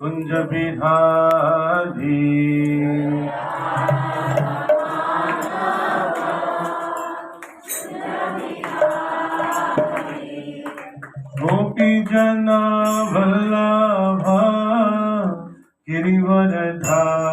कुंज बिहारी गोपी जना वल्लभा गिरिवरधारी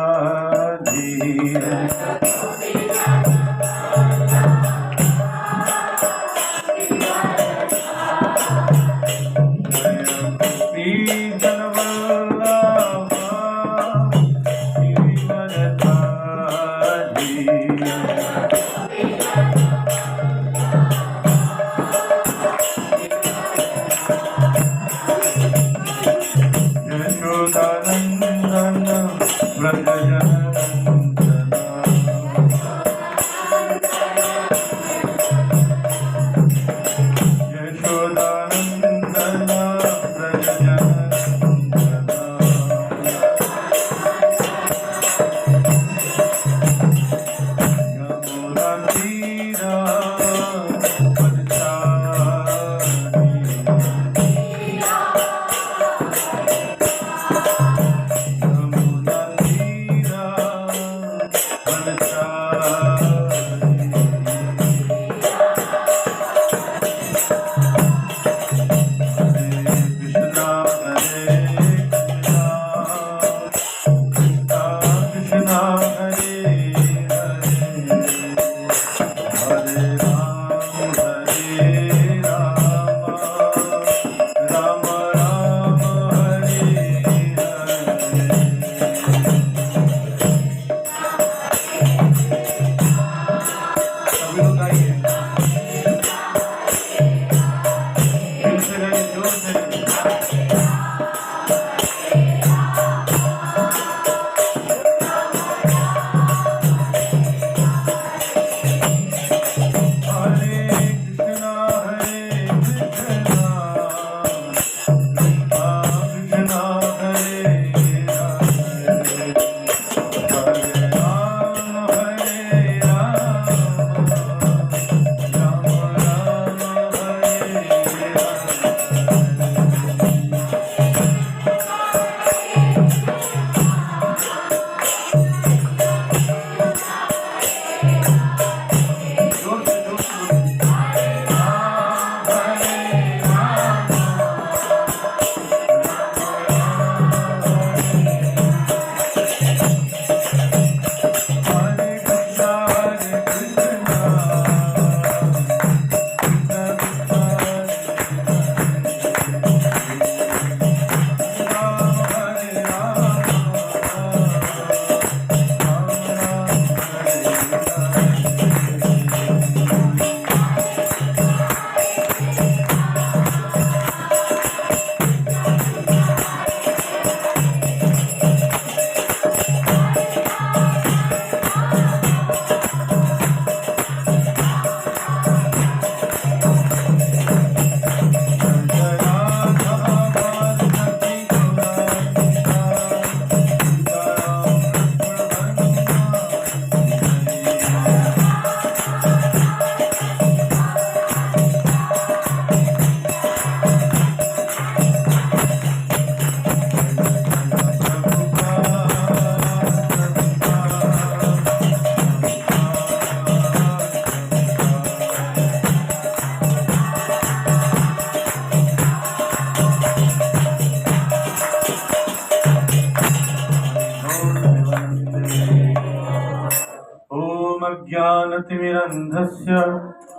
ज्ञानतिमिरन्धस्य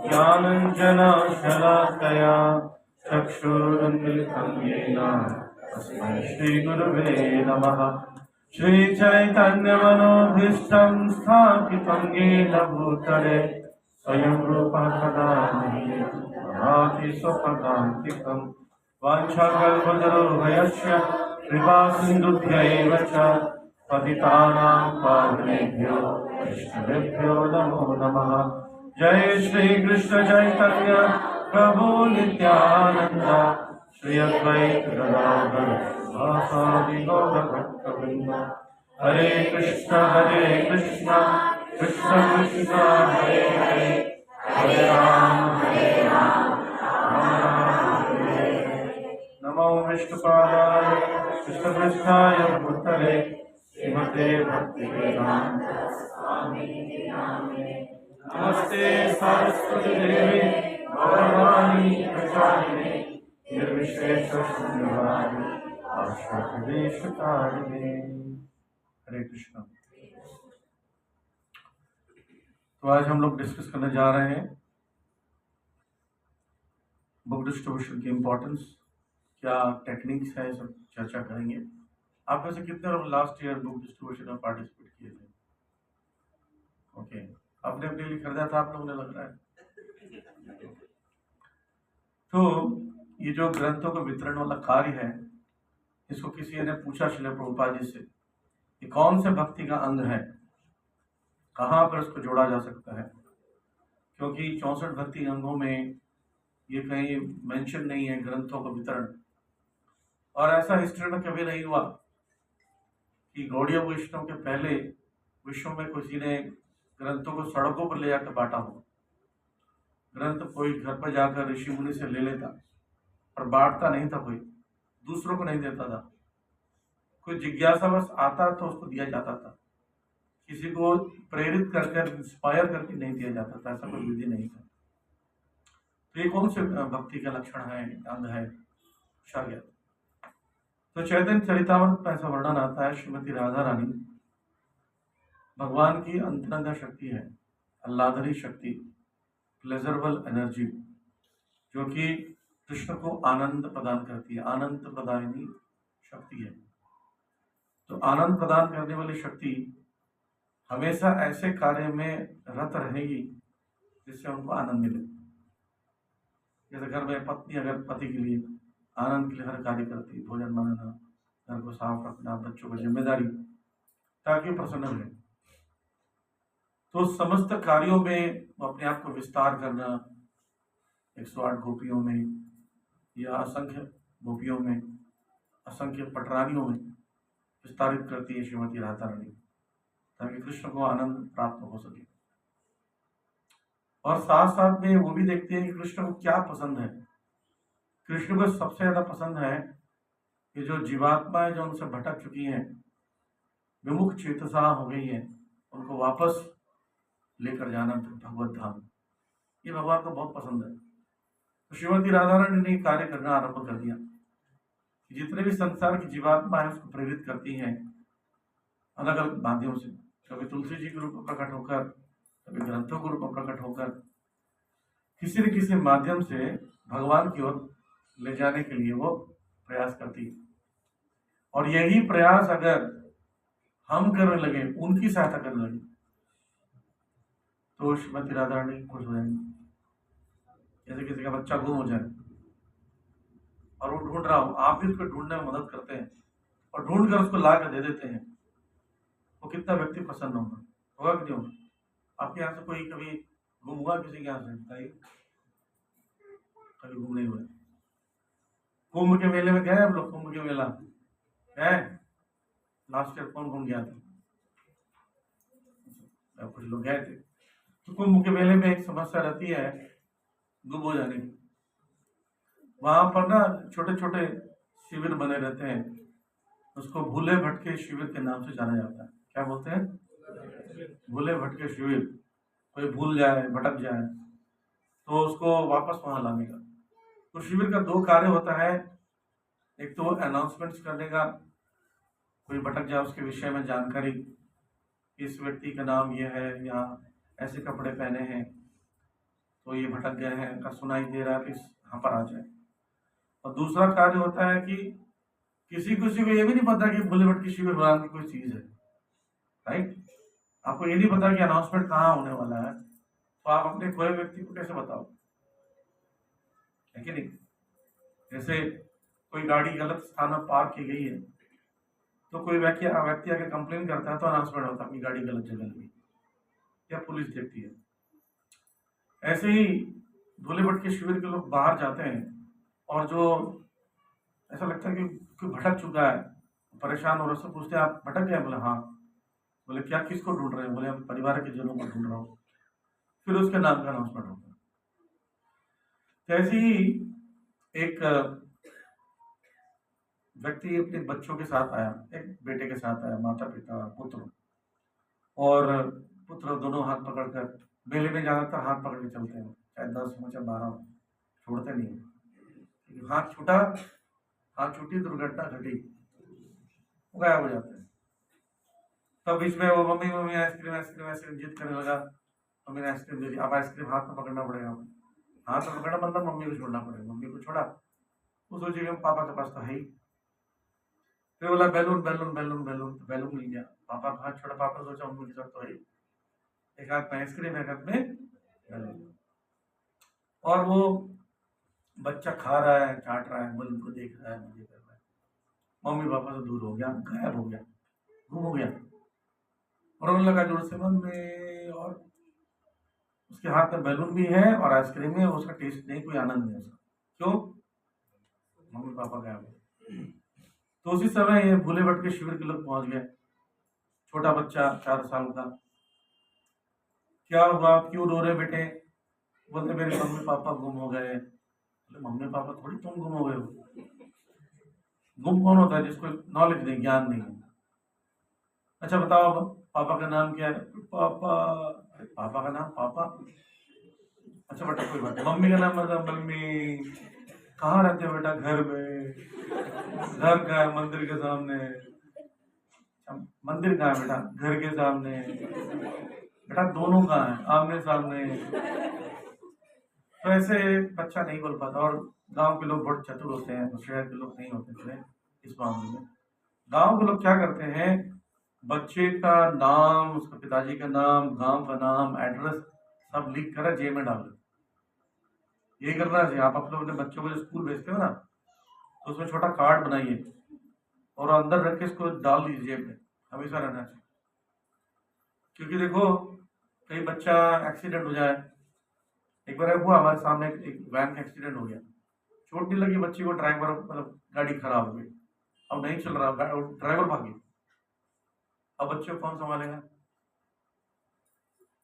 ज्ञानञ्जनशलाकया चक्षुरुन्मिलितं येन तस्मै श्रीगुरुवे नमः। श्रीचैतन्यमनोभीष्टं स्थापितं येन भूतले स्वयं रूपः कदा ददाति स्वपदान्तिकम्। वाञ्छाकल्पतरुभ्यश्च कृपासिन्धुभ्यैव च पतितानां पावनेभ्यो वैष्णवेभ्यो नमो नमः। जय श्री कृष्ण चैतन्य प्रभु नित्यानंद श्री अद्वैत गदाधर वासादि गौर भक्तवृंद। हरे कृष्ण कृष्ण कृष्ण हरे हरे हरे राम राम राम हरे हरे। नमो नमो विष्णुपादाय कृष्णपृष्ठाय भूतले श्रीमते भक्तिवेदांत स्वामिनिधि नामिने। नमस्ते सरस्वती देवी गौरवाणी प्रचारिणे निर्विशेष शून्यवादी आश्रदेशकारिणे। हरे कृष्ण। तो आज हम लोग डिस्कस करने जा रहे हैं बुक डिस्ट्रीब्यूशन की इम्पोर्टेंस, क्या टेक्निक्स है, सब चर्चा करेंगे। आप में से कितने लोग लास्ट ईयर बुक डिस्ट्रीब्यूशन में पार्टिसिपेट किए थे? ओके, अपने अपने लिए खरीदा था आप लोगों ने, लग रहा है। तो ये जो ग्रंथों का वितरण वाला कार्य है, इसको किसी ने पूछा श्रील प्रभुपाद जी से, ये कौन से भक्ति का अंग है, कहाँ पर इसको जोड़ा जा सकता है, क्योंकि 64 भक्ति अंगों में ये कहीं मेंशन नहीं है ग्रंथों का वितरण। और ऐसा हिस्ट्री में कभी नहीं हुआ कि गौड़ीय वैष्णव के पहले विश्व में किसी ने ग्रंथों को सड़कों पर ले जाकर बांटा हो। ग्रंथ कोई घर पर जाकर ऋषि मुनि से ले लेता, पर बांटता नहीं था, कोई दूसरों को नहीं देता था। कोई जिज्ञासावश आता तो उसको दिया जाता था, किसी को प्रेरित करके इंस्पायर करके नहीं दिया जाता था, ऐसा कोई विधि नहीं था। तो ये कौन से भक्ति का लक्षण है, अंग है, पूछा गया। तो चैतन्य चरितामृत में ऐसा वर्णन आता है, श्रीमती राधा रानी भगवान की अंतरंग शक्ति है, आह्लादरी शक्ति, प्लेजरेबल एनर्जी, जो कि कृष्ण को आनंद प्रदान करती है, आनंद प्रदायिनी शक्ति है। तो आनंद प्रदान करने वाली शक्ति हमेशा ऐसे कार्य में रत रहेगी जिससे उनको आनंद मिले। जैसे घर में पत्नी अगर पति के लिए आनंद के लिए हर कार्य करती है, भोजन बनाना, घर को साफ रखना, बच्चों की जिम्मेदारी, ताकि प्रसन्न रहे। तो समस्त कार्यों में वो अपने आप को विस्तार करना, 108 गोपियों में या असंख्य गोपियों में, असंख्य पटरानियों में विस्तारित करती है श्रीमती राधा रानी, ताकि कृष्ण को आनंद प्राप्त हो सके। और साथ साथ में वो भी देखते हैं कि कृष्ण को क्या पसंद है। कृष्ण को सबसे ज्यादा पसंद है कि जो जीवात्माएं जो उनसे भटक चुकी हैं, विमुख चेतसा हो गई हैं, उनको वापस लेकर जाना भगवत धाम, ये भगवान को बहुत पसंद है। तो श्रीमती राधा रानी ने कार्य करना आरंभ कर दिया। जितने भी संसार की जीवात्मा है उसको प्रेरित करती हैं अलग अलग माध्यमों से, कभी तुलसी जी के रूप में प्रकट होकर, कभी ग्रंथों के रूप में प्रकट होकर, किसी न किसी माध्यम से भगवान की ओर ले जाने के लिए वो प्रयास करती है। और यही प्रयास अगर हम करने लगे, उनकी सहायता करने लगे, तो श्रीमती राधा रानी खुश हो जाएंगी। जैसे किसी का बच्चा गुम हो जाए और वो ढूंढ रहा हो, आप भी उसको ढूंढने में मदद करते हैं और ढूंढ कर उसको ला कर दे देते हैं, वो कितना व्यक्ति प्रसन्न होगा कि नहीं होगा? आपके यहाँ से कोई कभी गुम हुआ किसी के यहाँ से? बताइए, कभी गुम नहीं हुआ? कुंभ के मेले में गए आप लोग? कुंभ के मेला गए? लास्ट ईयर कौन घूम गया था? कुछ लोग गए थे। तो कुंभ के मेले में एक समस्या रहती है गुम हो जाने की। वहां पर ना छोटे छोटे शिविर बने रहते हैं, उसको भूले भटके शिविर के नाम से जाना जाता है। क्या बोलते हैं? भूले भटके शिविर। कोई भूल जाए, भटक जाए, तो उसको वापस वहां लाने का। तो शिविर का 2 कार्य होता है। एक तो अनाउंसमेंट्स करने का, कोई भटक जाए उसके विषय में जानकारी, इस व्यक्ति का नाम ये है, या ऐसे कपड़े पहने हैं तो ये भटक गए हैं, का सुनाई दे रहा है कि यहाँ पर आ जाए। और दूसरा कार्य होता है कि किसी को ये भी नहीं पता कि भूले भटके शिविर भगवान की कोई चीज है, राइट? आपको ये नहीं पता कि अनाउंसमेंट कहाँ होने वाला है, तो आप अपने खोए व्यक्ति को कैसे बताओ, है कि नहीं? जैसे कोई गाड़ी गलत स्थान पर पार्क की गई है, तो कोई व्यक्ति आके कंप्लेन करता है, तो अनाउंसमेंट होता है कि गाड़ी गलत जगह लगी, या पुलिस देखती है। ऐसे ही भोले भटके शिविर के लोग बाहर जाते हैं, और जो ऐसा लगता है कि कोई भटक चुका है, परेशान हो रहा है, उससे पूछते हैं आप भटक गए? बोले हाँ। बोले क्या, किसको ढूंढ रहे हैं? बोले हम परिवार के जनों को ढूंढ रहा हूँ। फिर उसके नाम का अनाउंसमेंट होता है। ऐसे ही एक व्यक्ति अपने बच्चों के साथ आया, एक बेटे के साथ आया, माता पिता पुत्र, और पुत्र दोनों हाथ पकड़कर, मेले में ज़्यादातर हाथ पकड़ के चलते हैं, चाहे 10 हो चाहे 12 हो, छोड़ते नहीं है। हाथ छूटा, हाथ छूटी, दुर्घटना घटी, वो गायब हो जाते हैं। तब बीच में वो mummy mummy ice cream ice cream ice cream जिद करने लगा, मम्मी ने आइसक्रीम दे दी, अब आइसक्रीम हाथ में पकड़ना पड़ेगा, हाथ में पकड़ना मतलब मम्मी को छोड़ना पड़ेगा, मम्मी को छोड़ा, वो सोचिए पापा के पास तो है ही, फिर बोला बैलून बैलून बैलून बैलून, तो बैलून मिल गया, पापा का हाथ छोड़ा, पापा सोचा मम्मी के साथ तो है ही, एक हाथ में आइसक्रीम एक हाथ में बैलून, और वो बच्चा खा रहा है, चाट रहा है, बैलून को देख रहा है, मजे कर रहा है, मम्मी पापा से दूर हो गया, गायब हो गया, गुम हो गया, और रोने लगा जोर से मम्मी, और उसके हाथ में बैलून भी है और आइसक्रीम है, उसका टेस्ट नहीं, कोई आनंद नहीं उसका, क्यों? मम्मी पापा गायब हो। तो उसी समय ये भूले भटके शिविर के लोग पहुंच गए, छोटा बच्चा 4 साल का, क्या हुआ, क्यों रो रहे बेटे? बोलते मेरे मम्मी पापा गुम हो गए। मम्मी पापा थोड़ी तुम गुम हो गए हो, गुम कौन होता है? जिसको नॉलेज नहीं, ज्ञान नहीं है। अच्छा बताओ पापा का नाम क्या है? पापा, अरे पापा का नाम पापा, अच्छा बेटा कोई बात नहीं, मम्मी का नाम मतलब मम्मी। कहाँ रहते हो बेटा? घर में। घर का है? मंदिर के सामने। मंदिर कहाँ है बेटा? घर के सामने। बेटा दोनों कहाँ है? आमने सामने। तो ऐसे बच्चा नहीं बोल पाता, और गांव के लोग बहुत चतुर होते हैं, शहर के लोग नहीं होते थे इस मामले में। गांव के लोग क्या करते हैं, बच्चे का नाम, उसके पिताजी का नाम, गांव का नाम, एड्रेस सब लिख कर जेब में डाल देते। यही करना चाहिए। आप अपने अपने बच्चों को जो स्कूल भेजते हो ना, तो उसमें छोटा कार्ड बनाइए और अंदर रख के इसको डाल दीजिए जेब में, हमेशा रहना चाहिए। क्योंकि देखो, कई बच्चा एक्सीडेंट हो जाए, एक बार हुआ हमारे सामने, एक वैन का एक्सीडेंट हो गया, चोट नहीं लगी बच्ची को, ड्राइवर मतलब गाड़ी खराब हो गई, अब नहीं चल रहा, ड्राइवर भाग गया, अब बच्चे को कौन संभालेगा?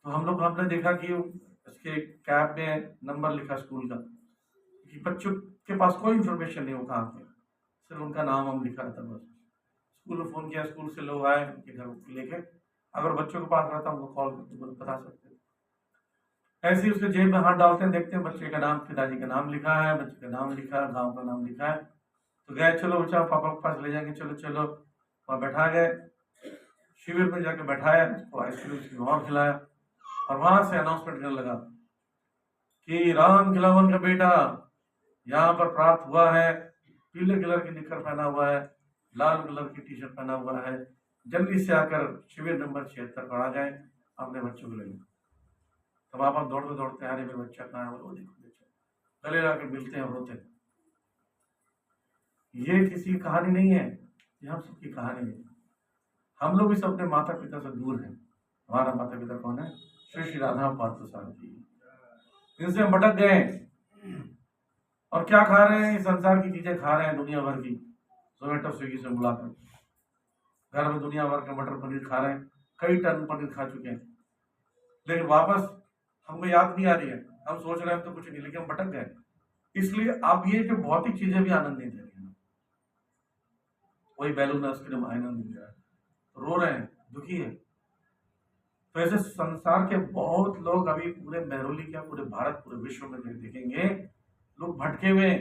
तो हमने देखा कि उसके कैब में नंबर लिखा स्कूल का, कि बच्चों के पास कोई इन्फॉर्मेशन नहीं, वो कहाँ थे, सिर्फ उनका नाम हम लिखा रहता बस। स्कूल में फोन किया, स्कूल से लोग आए उनके घर लेके, अगर बच्चों के पास रहता उनको कॉल करके बता सकते। ऐसे ही उसके जेब में हाथ डालते हैं, देखते हैं बच्चे का नाम, पिताजी का नाम लिखा है, बच्चे का नाम लिखा है, गाँव का नाम लिखा है, तो गए, चलो बच्चा पापा के पास ले जाएंगे, चलो चलो, वहाँ बैठा गए, शिविर में जाके बैठाया, उसको आइसक्रीम और खिलाया, और वहां से अनाउंसमेंट करने लगा कि राम खिलावन का बेटा यहाँ पर प्राप्त हुआ है, पीले कलर की निकर पहना हुआ है, लाल कलर की टी शर्ट पहना हुआ है, जल्दी से आकर शिविर नंबर 76 पर आ जाए, अपने बच्चों को ले लें। तब आप दौड़ते दौड़ते आ रहे, मेरे बच्चा कहाँ है? वो देखो बच्चा, गले लाके मिलते हैं, रोते। ये किसी की कहानी नहीं है, ये हम सबकी कहानी है। हम लोग इस अपने माता पिता से दूर हैं। हमारा माता पिता कौन है? श्री श्री राधा पार्थसारथी। इनसे हम भटक गए, और क्या खा रहे हैं? संसार की चीजें खा रहे हैं, दुनिया भर की, जोमेटो स्विगी से बुलाकर घर में दुनिया भर का मटर पनीर खा रहे हैं, कई टन पनीर खा चुके हैं, लेकिन वापस हमको याद नहीं आ रही है, हम सोच रहे हैं तो कुछ नहीं, लेकिन हम भटक गए। इसलिए अब ये जो भौतिक चीजें भी आनंद नहीं दे रही हैं, वही बैलून आइसक्रीम आनंद नहीं दे रहा है, रो रहे हैं, दुखी है। तो ऐसे संसार के बहुत लोग अभी पूरे महरौली क्या, पूरे भारत, पूरे विश्व में देखेंगे, लोग भटके हुए,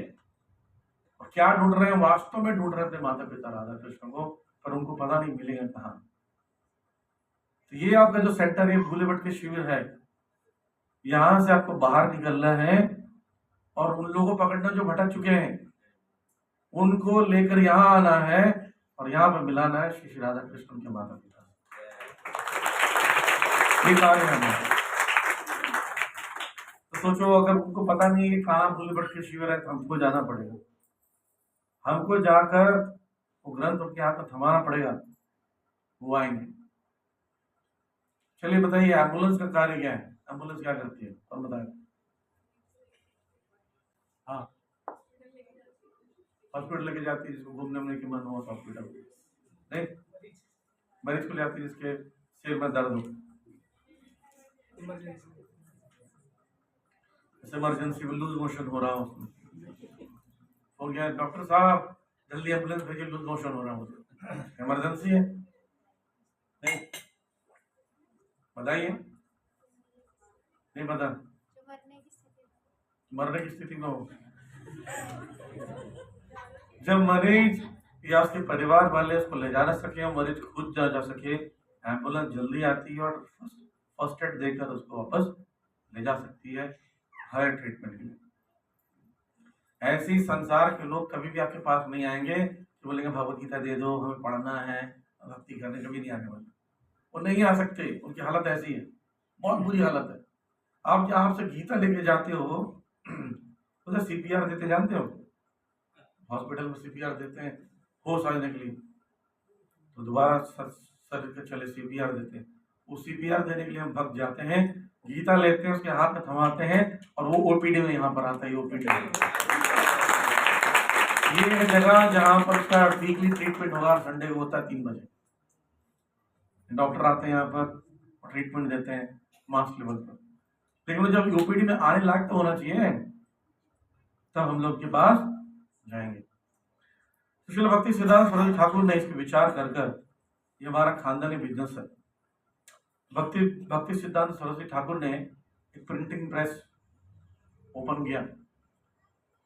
और क्या ढूंढ रहे हैं? वास्तव में ढूंढ रहे हैं अपने माता पिता राधा कृष्ण को, पर उनको पता नहीं मिलेगा कहाँ। तो ये आपका जो सेंटर है, भूले भटके शिविर है, यहां से आपको बाहर निकलना है, और उन लोगों को पकड़ना जो भटक चुके हैं, उनको लेकर यहाँ आना है, और यहाँ पर मिलाना है श्री श्री राधा कृष्ण के माता पिता। ये कार्य है। तो सोचो, अगर उनको पता नहीं है कि कहाँ भूले भटके शिविर है, तो हमको जाना पड़ेगा, हमको जाकर वो ग्रंथ उनके हाथ में थमाना पड़ेगा, वो आएंगे। चलिए बताइए, एम्बुलेंस का कार्य क्या है? एम्बुलेंस क्या करती है, और बताए? हाँ, हॉस्पिटल लेके जाती है, जिसको घूमने उमने की मन हो हॉस्पिटल नहीं, मरीज को ले आती है जिसके सिर में दर्द हो, इमरजेंसी में लूज मोशन हो रहा हो, उसमें हो गया, डॉक्टर साहब जल्दी एम्बुलेंस भेजिए, लूज मोशन हो रहा है मुझे, इमरजेंसी है। नहीं बताइए, नहीं पता, मरने की स्थिति में हो। जब मरीज या उसके परिवार वाले उसको ले जा ना सके, मरीज खुद जा सके, एम्बुलेंस जल्दी आती है और फर्स्ट एड देकर उसको वापस ले जा सकती है हायर ट्रीटमेंट के लिए। ऐसे ही संसार के लोग कभी भी आपके पास नहीं आएंगे कि बोलेंगे भगवत गीता दे दो, हमें पढ़ना है, भक्ति करने, कभी नहीं आने वाले। वो नहीं आ सकते, उनकी हालत ऐसी है, बहुत बुरी हालत है। आप जहाँ आपसे गीता लेके जाते हो उधर सीपीआर देते जानते हो, हॉस्पिटल में सीपीआर देते हैं होश आने के लिए, तो दोबारा शरीर के चले सीपीआर देते हैं। वो सीपीआर देने के लिए हम भक्त जाते हैं, गीता लेते हैं, उसके हाथ में थमाते हैं और वो ओपीडी में यहाँ पर आता है। ओपीडी ये है जगह जहाँ पर उसका वीकली ट्रीटमेंट होगा, संडे को होता है 3 बजे। डॉक्टर आते हैं यहाँ पर ट्रीटमेंट देते हैं मास लेवल पर, लेकिन जब ओपीडी में आने लायक तो होना चाहिए, तब हम लोग के पास जाएंगे। तो श्रील भक्ति सिद्धांत सरस्वती ठाकुर ने इस पर विचार कर ये हमारा खानदानी बिजनेस है। भक्ति सिद्धांत सरस्वती ठाकुर ने एक प्रिंटिंग प्रेस ओपन किया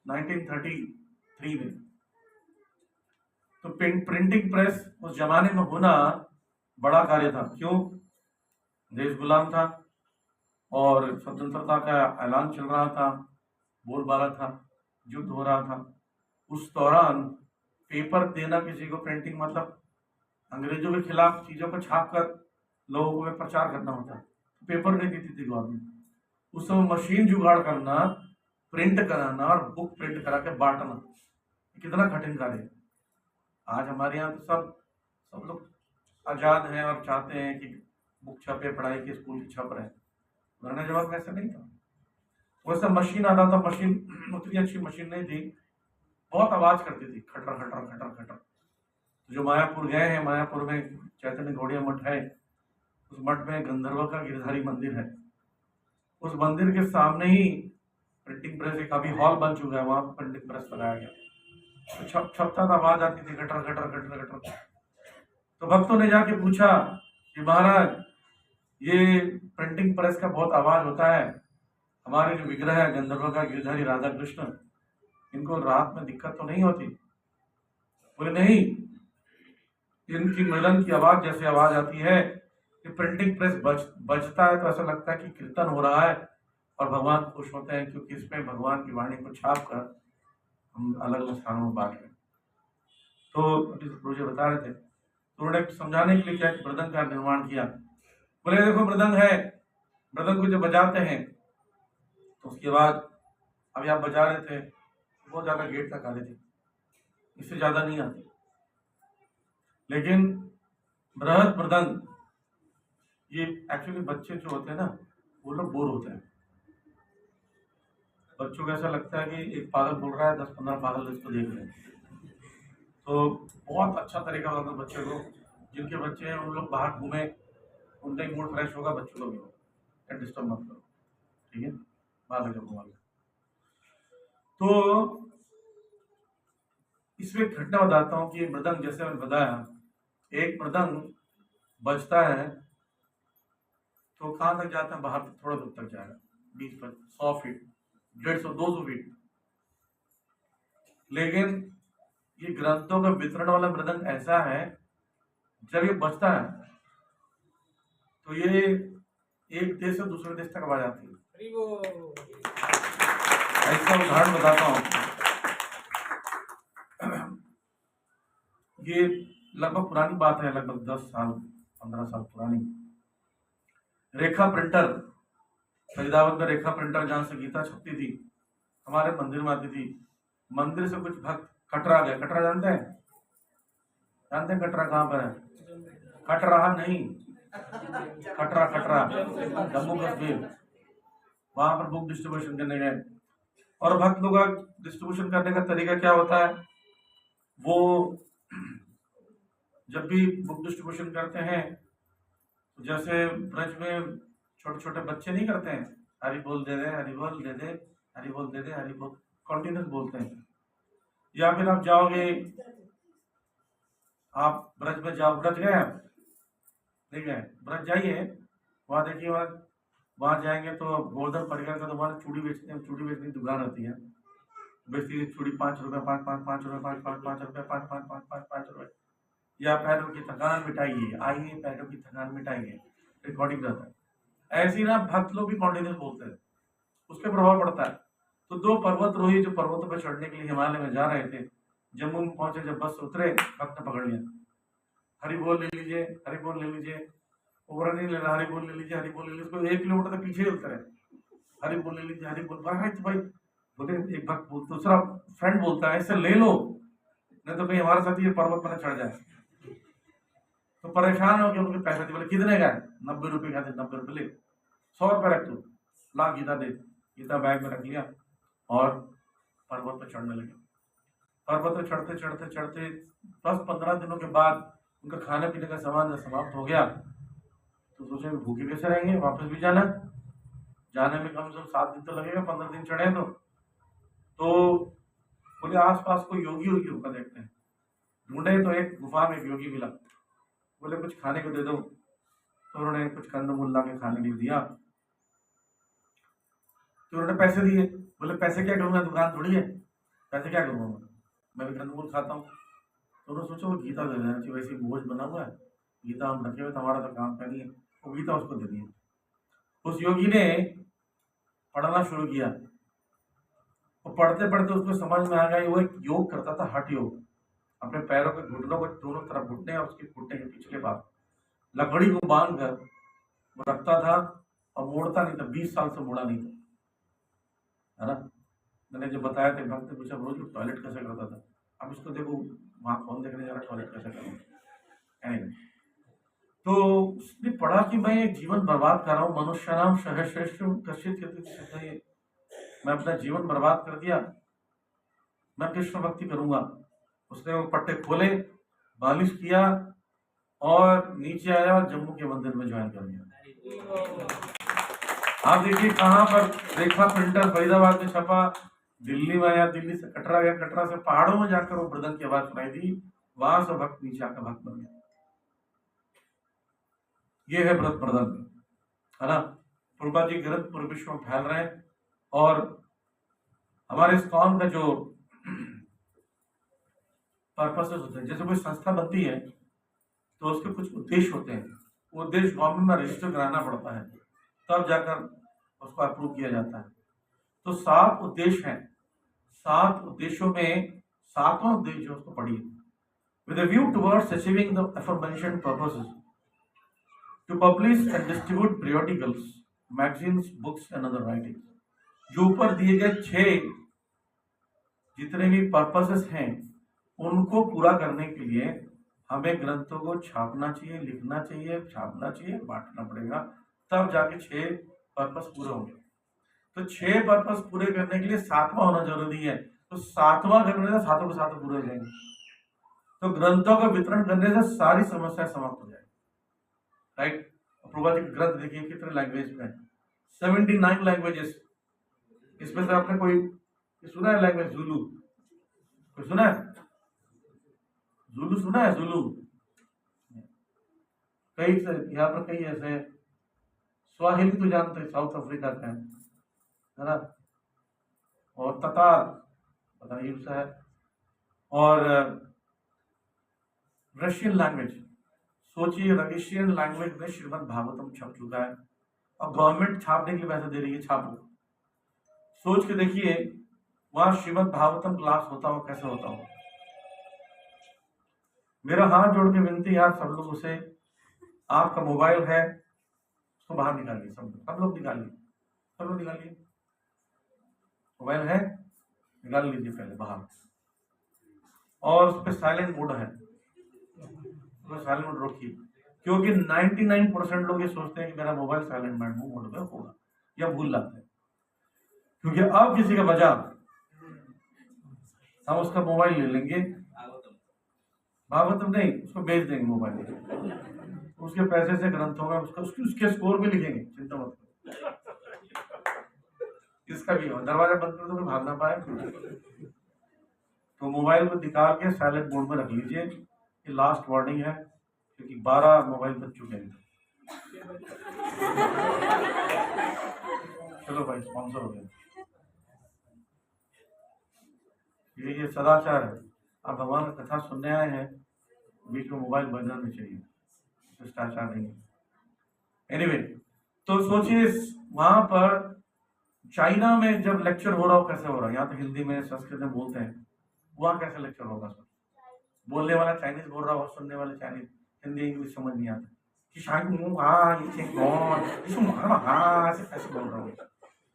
1933 में। तो प्रिंटिंग प्रेस उस जमाने में होना बड़ा कार्य था। क्यों? देश गुलाम था और स्वतंत्रता का ऐलान चल रहा था, बोलबाला था, युद्ध हो रहा था। उस दौरान पेपर देना किसी को, प्रिंटिंग मतलब अंग्रेजों के खिलाफ चीजों को छाप कर लोगों में प्रचार करना होता है, पेपर नहीं देती थी गवर्नमेंट। उस समय मशीन जुगाड़ करना, प्रिंट कराना और बुक प्रिंट करा के बांटना कितना कठिन कार्य है। आज हमारे यहाँ तो सब लोग आजाद हैं और चाहते हैं कि बुक छपे, पढ़ाई के स्कूल की छप रहे। पुराने जमाने में ऐसा नहीं था। वैसा मशीन आता था, मशीन उतनी अच्छी मशीन नहीं थी, बहुत आवाज करती थी, खटर खटर खटर खटर। जो मायापुर गए हैं, मायापुर में चैतन्य गौड़िया मठ है, उस मठ में गंधर्व का गिरधारी मंदिर है। उस मंदिर के सामने ही प्रिंटिंग प्रेस, एक अभी हॉल बन चुका है, वहां पर प्रिंटिंग प्रेस लगाया गया। तो छपता था, आवाज आती थी खटर खटर खटर खटर। तो भक्तों ने जाके पूछा कि महाराज ये प्रिंटिंग प्रेस का बहुत आवाज होता है, हमारे जो विग्रह है गंधर्व का गिरधारी राधा कृष्ण, इनको रात में दिक्कत तो नहीं होती? बोले नहीं, इनकी मिलन की आवाज जैसे आवाज आती है कि प्रिंटिंग प्रेस बजता है तो ऐसा लगता है कि कीर्तन हो रहा है और भगवान खुश होते हैं, क्योंकि इसमें भगवान की वाणी को छाप कर हम अलग अलग स्थानों में बांट रहे। तो मुझे बता रहे थे, तो उन्होंने समझाने के लिए क्या कि मृदंग का निर्माण किया। बोले देखो मृदंग है, मृदंग को जब बजाते हैं तो उसके बाद अभी आप बजा रहे थे, बहुत ज्यादा गेट तक आ रही थी, इससे ज्यादा नहीं आती। लेकिन बृहद मृदंग, ये एक्चुअली बच्चे जो होते हैं ना, वो लोग बोर होते हैं। बच्चों को ऐसा लगता है कि एक पागल बोल रहा है, 10-15 पागल इसको देख रहे हैं। तो बहुत अच्छा तरीका होता है बच्चे को, जिनके बच्चे हैं उन लोग बाहर घूमे, उनका ही मूड फ्रेश होगा, बच्चों को भी हो, डिस्टर्ब मत करो, ठीक है, बाहर जब घुमा। तो इसमें एक घटना बताता हूँ कि मृदंग, जैसे मैंने बताया, एक मृदंग बजता है तो कहाँ तक जाता है? बाहर थोड़ा दूर तक जाएगा, 100 फीट, 150-200 फीट। लेकिन ये ग्रंथों का वितरण वाला मृदंग ऐसा है, जब ये बजता है तो ये एक देश से दूसरे देश तक आवाज आती है। ऐसा उदाहरण बताता हूँ, ये लगभग पुरानी बात है, लगभग 10 साल 15 साल पुरानी। रेखा प्रिंटर, फरीदाबाद में रेखा प्रिंटर, जहाँ से गीता छपती थी, हमारे मंदिर में आती थी। मंदिर से कुछ भक्त कटरा गए। कटरा जानते हैं? जानते हैं कटरा कहाँ पर है? कटरा नहीं, कटरा जम्मू कश्मीर। वहां पर बुक डिस्ट्रीब्यूशन करने गए, और भक्त लोग का डिस्ट्रीब्यूशन करने का तरीका क्या होता है, वो जब भी बुक डिस्ट्रीब्यूशन करते हैं तो जैसे ब्रज में छोटे छोटे बच्चे नहीं करते हैं, हरि बोल दे दे, हरि बोल दे दे, हरि बोल दे दे, हरि बोल, कंटिन्यूस बोलते हैं। या फिर आप जाओगे आप ब्रज में जाओ, ब्रज गए आप, नहीं गए, ब्रज जाइए, वहाँ देखिए, वहाँ जाएंगे तो गोवर्धन परिकर का तुम्हारा चूड़ी बेचते हैं, चूड़ी बेचने की दुकान होती है, बेचती है चूड़ी 5 रुपये, 5 5 5 रुपये, 5 5 5 रुपये, 5 5 5 5 5 रुपये। या पैरों की थकान मिटाइए, आइए पैरों की थकान मिटाइए, रिकॉर्डिंग रहता है। ऐसे ही ना भक्त लोग भी कॉन्टिन्यूस बोलते हैं, उसके प्रभाव पड़ता है। तो दो पर्वतरोही जो पर्वतों पर चढ़ने के लिए हिमालय में जा रहे थे, जम्मू में पहुंचे, जब बस उतरे, भक्त ने पकड़ लिया, हरि बोल ले लीजिए, हरि बोल ले लीजिए, ओवर नहीं लेना, हरि बोल ले लीजिए, हरि बोल ले लीजिए, उसको 1 किलोमीटर तक पीछे ही उतरे, हरि बोल ले लीजिए, हरि बोल, भाई तो भाई बोले, एक भक्त बोल, दूसरा फ्रेंड बोलता है, ऐसे ले लो, नहीं तो कहीं हमारे साथ ये पर्वत पर चढ़ जाए। तो परेशान हो गए, उनके पैसे थे, बोले कितने का है, 90 रुपये का थे, 90 रुपये ले, 100 रुपये रख तू, ला गीता दे, गीता बैग में रख लिया और पर्वत पर चढ़ने लगे। पर्वत पर चढ़ते चढ़ते चढ़ते 10 15 दिनों के बाद उनका खाने पीने का सामान जब समाप्त हो गया, तो सोचे भूखे कैसे रहेंगे, वापस भी जाना, जाने में कम से कम 7 दिन तो लगेगा, 15 दिन चढ़े तो बोले आसपास कोई योगी होगी होगा, देखते हैं, ढूंढे तो एक गुफा में एक योगी मिला, बोले कुछ खाने को दे दो, तो उन्होंने कुछ कंदमूल ला के खाने के लिए दिया, तो उन्होंने पैसे दिए, बोले पैसे क्या करूंगा, दुकान थोड़ी है, पैसे क्या करूंगा, मैं भी कंदमूल खाता हूँ। तो उन्होंने सोचा वो गीता दे देना चाहिए, वैसे बोझ बना हुआ है, गीता हम रखे हुए, हमारा तो काम का नहीं है, वो गीता उसको दे दी। उस योगी ने पढ़ना शुरू किया, और पढ़ते पढ़ते उसको समझ में आ गया, वो एक योग करता था, हठ योग, अपने पैरों के घुटनों को दोनों तरफ घुटने और उसके घुटने के पिछले भाग लकड़ी को बांध कर वो रखता था, और मोड़ता नहीं था, 20 साल से मोड़ा नहीं था, है ना। मैंने जो बताया था, भक्त ने पूछा रोज टॉयलेट कैसे करता था, अब इसको देखो, वहां कौन देखने जा रहा, टॉयलेट कैसे करूँ। तो उसने पढ़ा कि मैं एक जीवन बर्बाद कर रहा हूँ, मनुष्य नाम सहश्रेष्ठ कश्चित, मैं अपना जीवन बर्बाद कर दिया, मैं कृष्ण भक्ति करूंगा। उसने वो पट्टे खोले, बालिश किया और नीचे आया और जम्मू के मंदिर में ज्वाइन कर लिया। आप देखिए कहाँ पर देखा, प्रिंटर फरीदाबाद में छपा, दिल्ली में आया, दिल्ली से कटरा गया, कटरा से पहाड़ों में जाकर वो मृदंग की आवाज सुनाई दी, वहां से भक्त नीचे आकर भक्त बन गया। ये है व्रत प्रदर्शन, है ना। प्रभुपाद जी ग्रंथ पूरे विश्व में फैल रहे हैं, और हमारे इस्कॉन का जो पर्पसेस होते हैं, जैसे कोई संस्था बनती है तो उसके कुछ उद्देश्य होते हैं, वो उद्देश्य गवर्नमेंट में रजिस्टर कराना पड़ता है, तब जाकर उसको अप्रूव किया जाता है। तो 7 उद्देश्य हैं, 7 उद्देश्यों में 7वां उद्देश्य जो उसको पढ़िए, with a view towards achieving the aforementioned purposes, to publish and distribute periodicals, magazines, books and other writings। जो ऊपर दिए गए 6 जितने भी पर्पसेस हैं, उनको पूरा करने के लिए हमें ग्रंथों को छापना चाहिए, लिखना चाहिए, छापना चाहिए, बांटना पड़ेगा, तब जाके 6 पर्पस पूरे होंगे। तो 6 पर्पस पूरे करने के लिए 7वां होना जरूरी है, तो 7वां करने से 7 के 7 पूरे हो जाएंगे। तो ग्रंथों का वितरण करने से सारी समस्या समाप्त हो जाएगी, राइट। प्रभुपाद जी ग्रंथ देखिए कितने लैंग्वेज में, 79 लैंग्वेजेस। इसमें से आपने कोई सुना है लैंग्वेज जुलू, कोई सुना है जुलू, सुना है जुलू? कई यहाँ पर कई ऐसे, स्वाहिली तो जानते हैं, साउथ अफ्रीका का है ना, और ततार पता नहीं उसका है, और रशियन लैंग्वेज, सोचिए रशियन लैंग्वेज में श्रीमद् भागवतम छप चुका है, और गवर्नमेंट छापने के लिए पैसे दे रही है, छापो। सोच के देखिए वहां श्रीमद् भागवतम क्लास होता हो, कैसे होता हो। मेरा हाथ जोड़ के विनती यार सब लोगों से, आपका मोबाइल है उसको बाहर निकालिए, सब लोग निकालिए, सब लोग निकालिए, मोबाइल है निकाल लीजिए पहले बाहर, और उस पर साइलेंट मोड है, साइलेंट मोड रखिए, क्योंकि 99% लोग ये सोचते हैं कि मेरा मोबाइल साइलेंट मोड में होगा, या भूल जाते हैं। क्योंकि अब किसी का बजा, हम उसका मोबाइल ले लेंगे, भागवतम नहीं, उसको बेच देंगे मोबाइल, उसके पैसे से ग्रंथों में उसके स्कोर भी लिखेंगे, चिंता मत करो। इसका भी हो, दरवाजा बंद कर दो तो भाग ना पाए। तो मोबाइल को निकाल के साइलेंट मोड में रख लीजिए, कि लास्ट वार्निंग है, क्योंकि 12 मोबाइल बच चुके हैं। चलो भाई, स्पॉन्सर हो गया। ये सदाचार है। आप भगवान की कथा सुनने आए हैं, बीच में मोबाइल बजना नहीं चाहिए, शिष्टाचार नहीं है। एनीवे, तो सोचिए वहां पर चाइना में जब लेक्चर हो रहा हो, कैसे हो रहा है? यहाँ तो हिंदी में संस्कृत में बोलते हैं, वहां कैसे लेक्चर होगा? सर, बोलने वाला चाइनीज बोल रहा हो, सुनने वाले चाइनीज, हिंदी इंग्लिश समझ नहीं आता कि शायद हाँ ऐसे बोल रहा हूँ।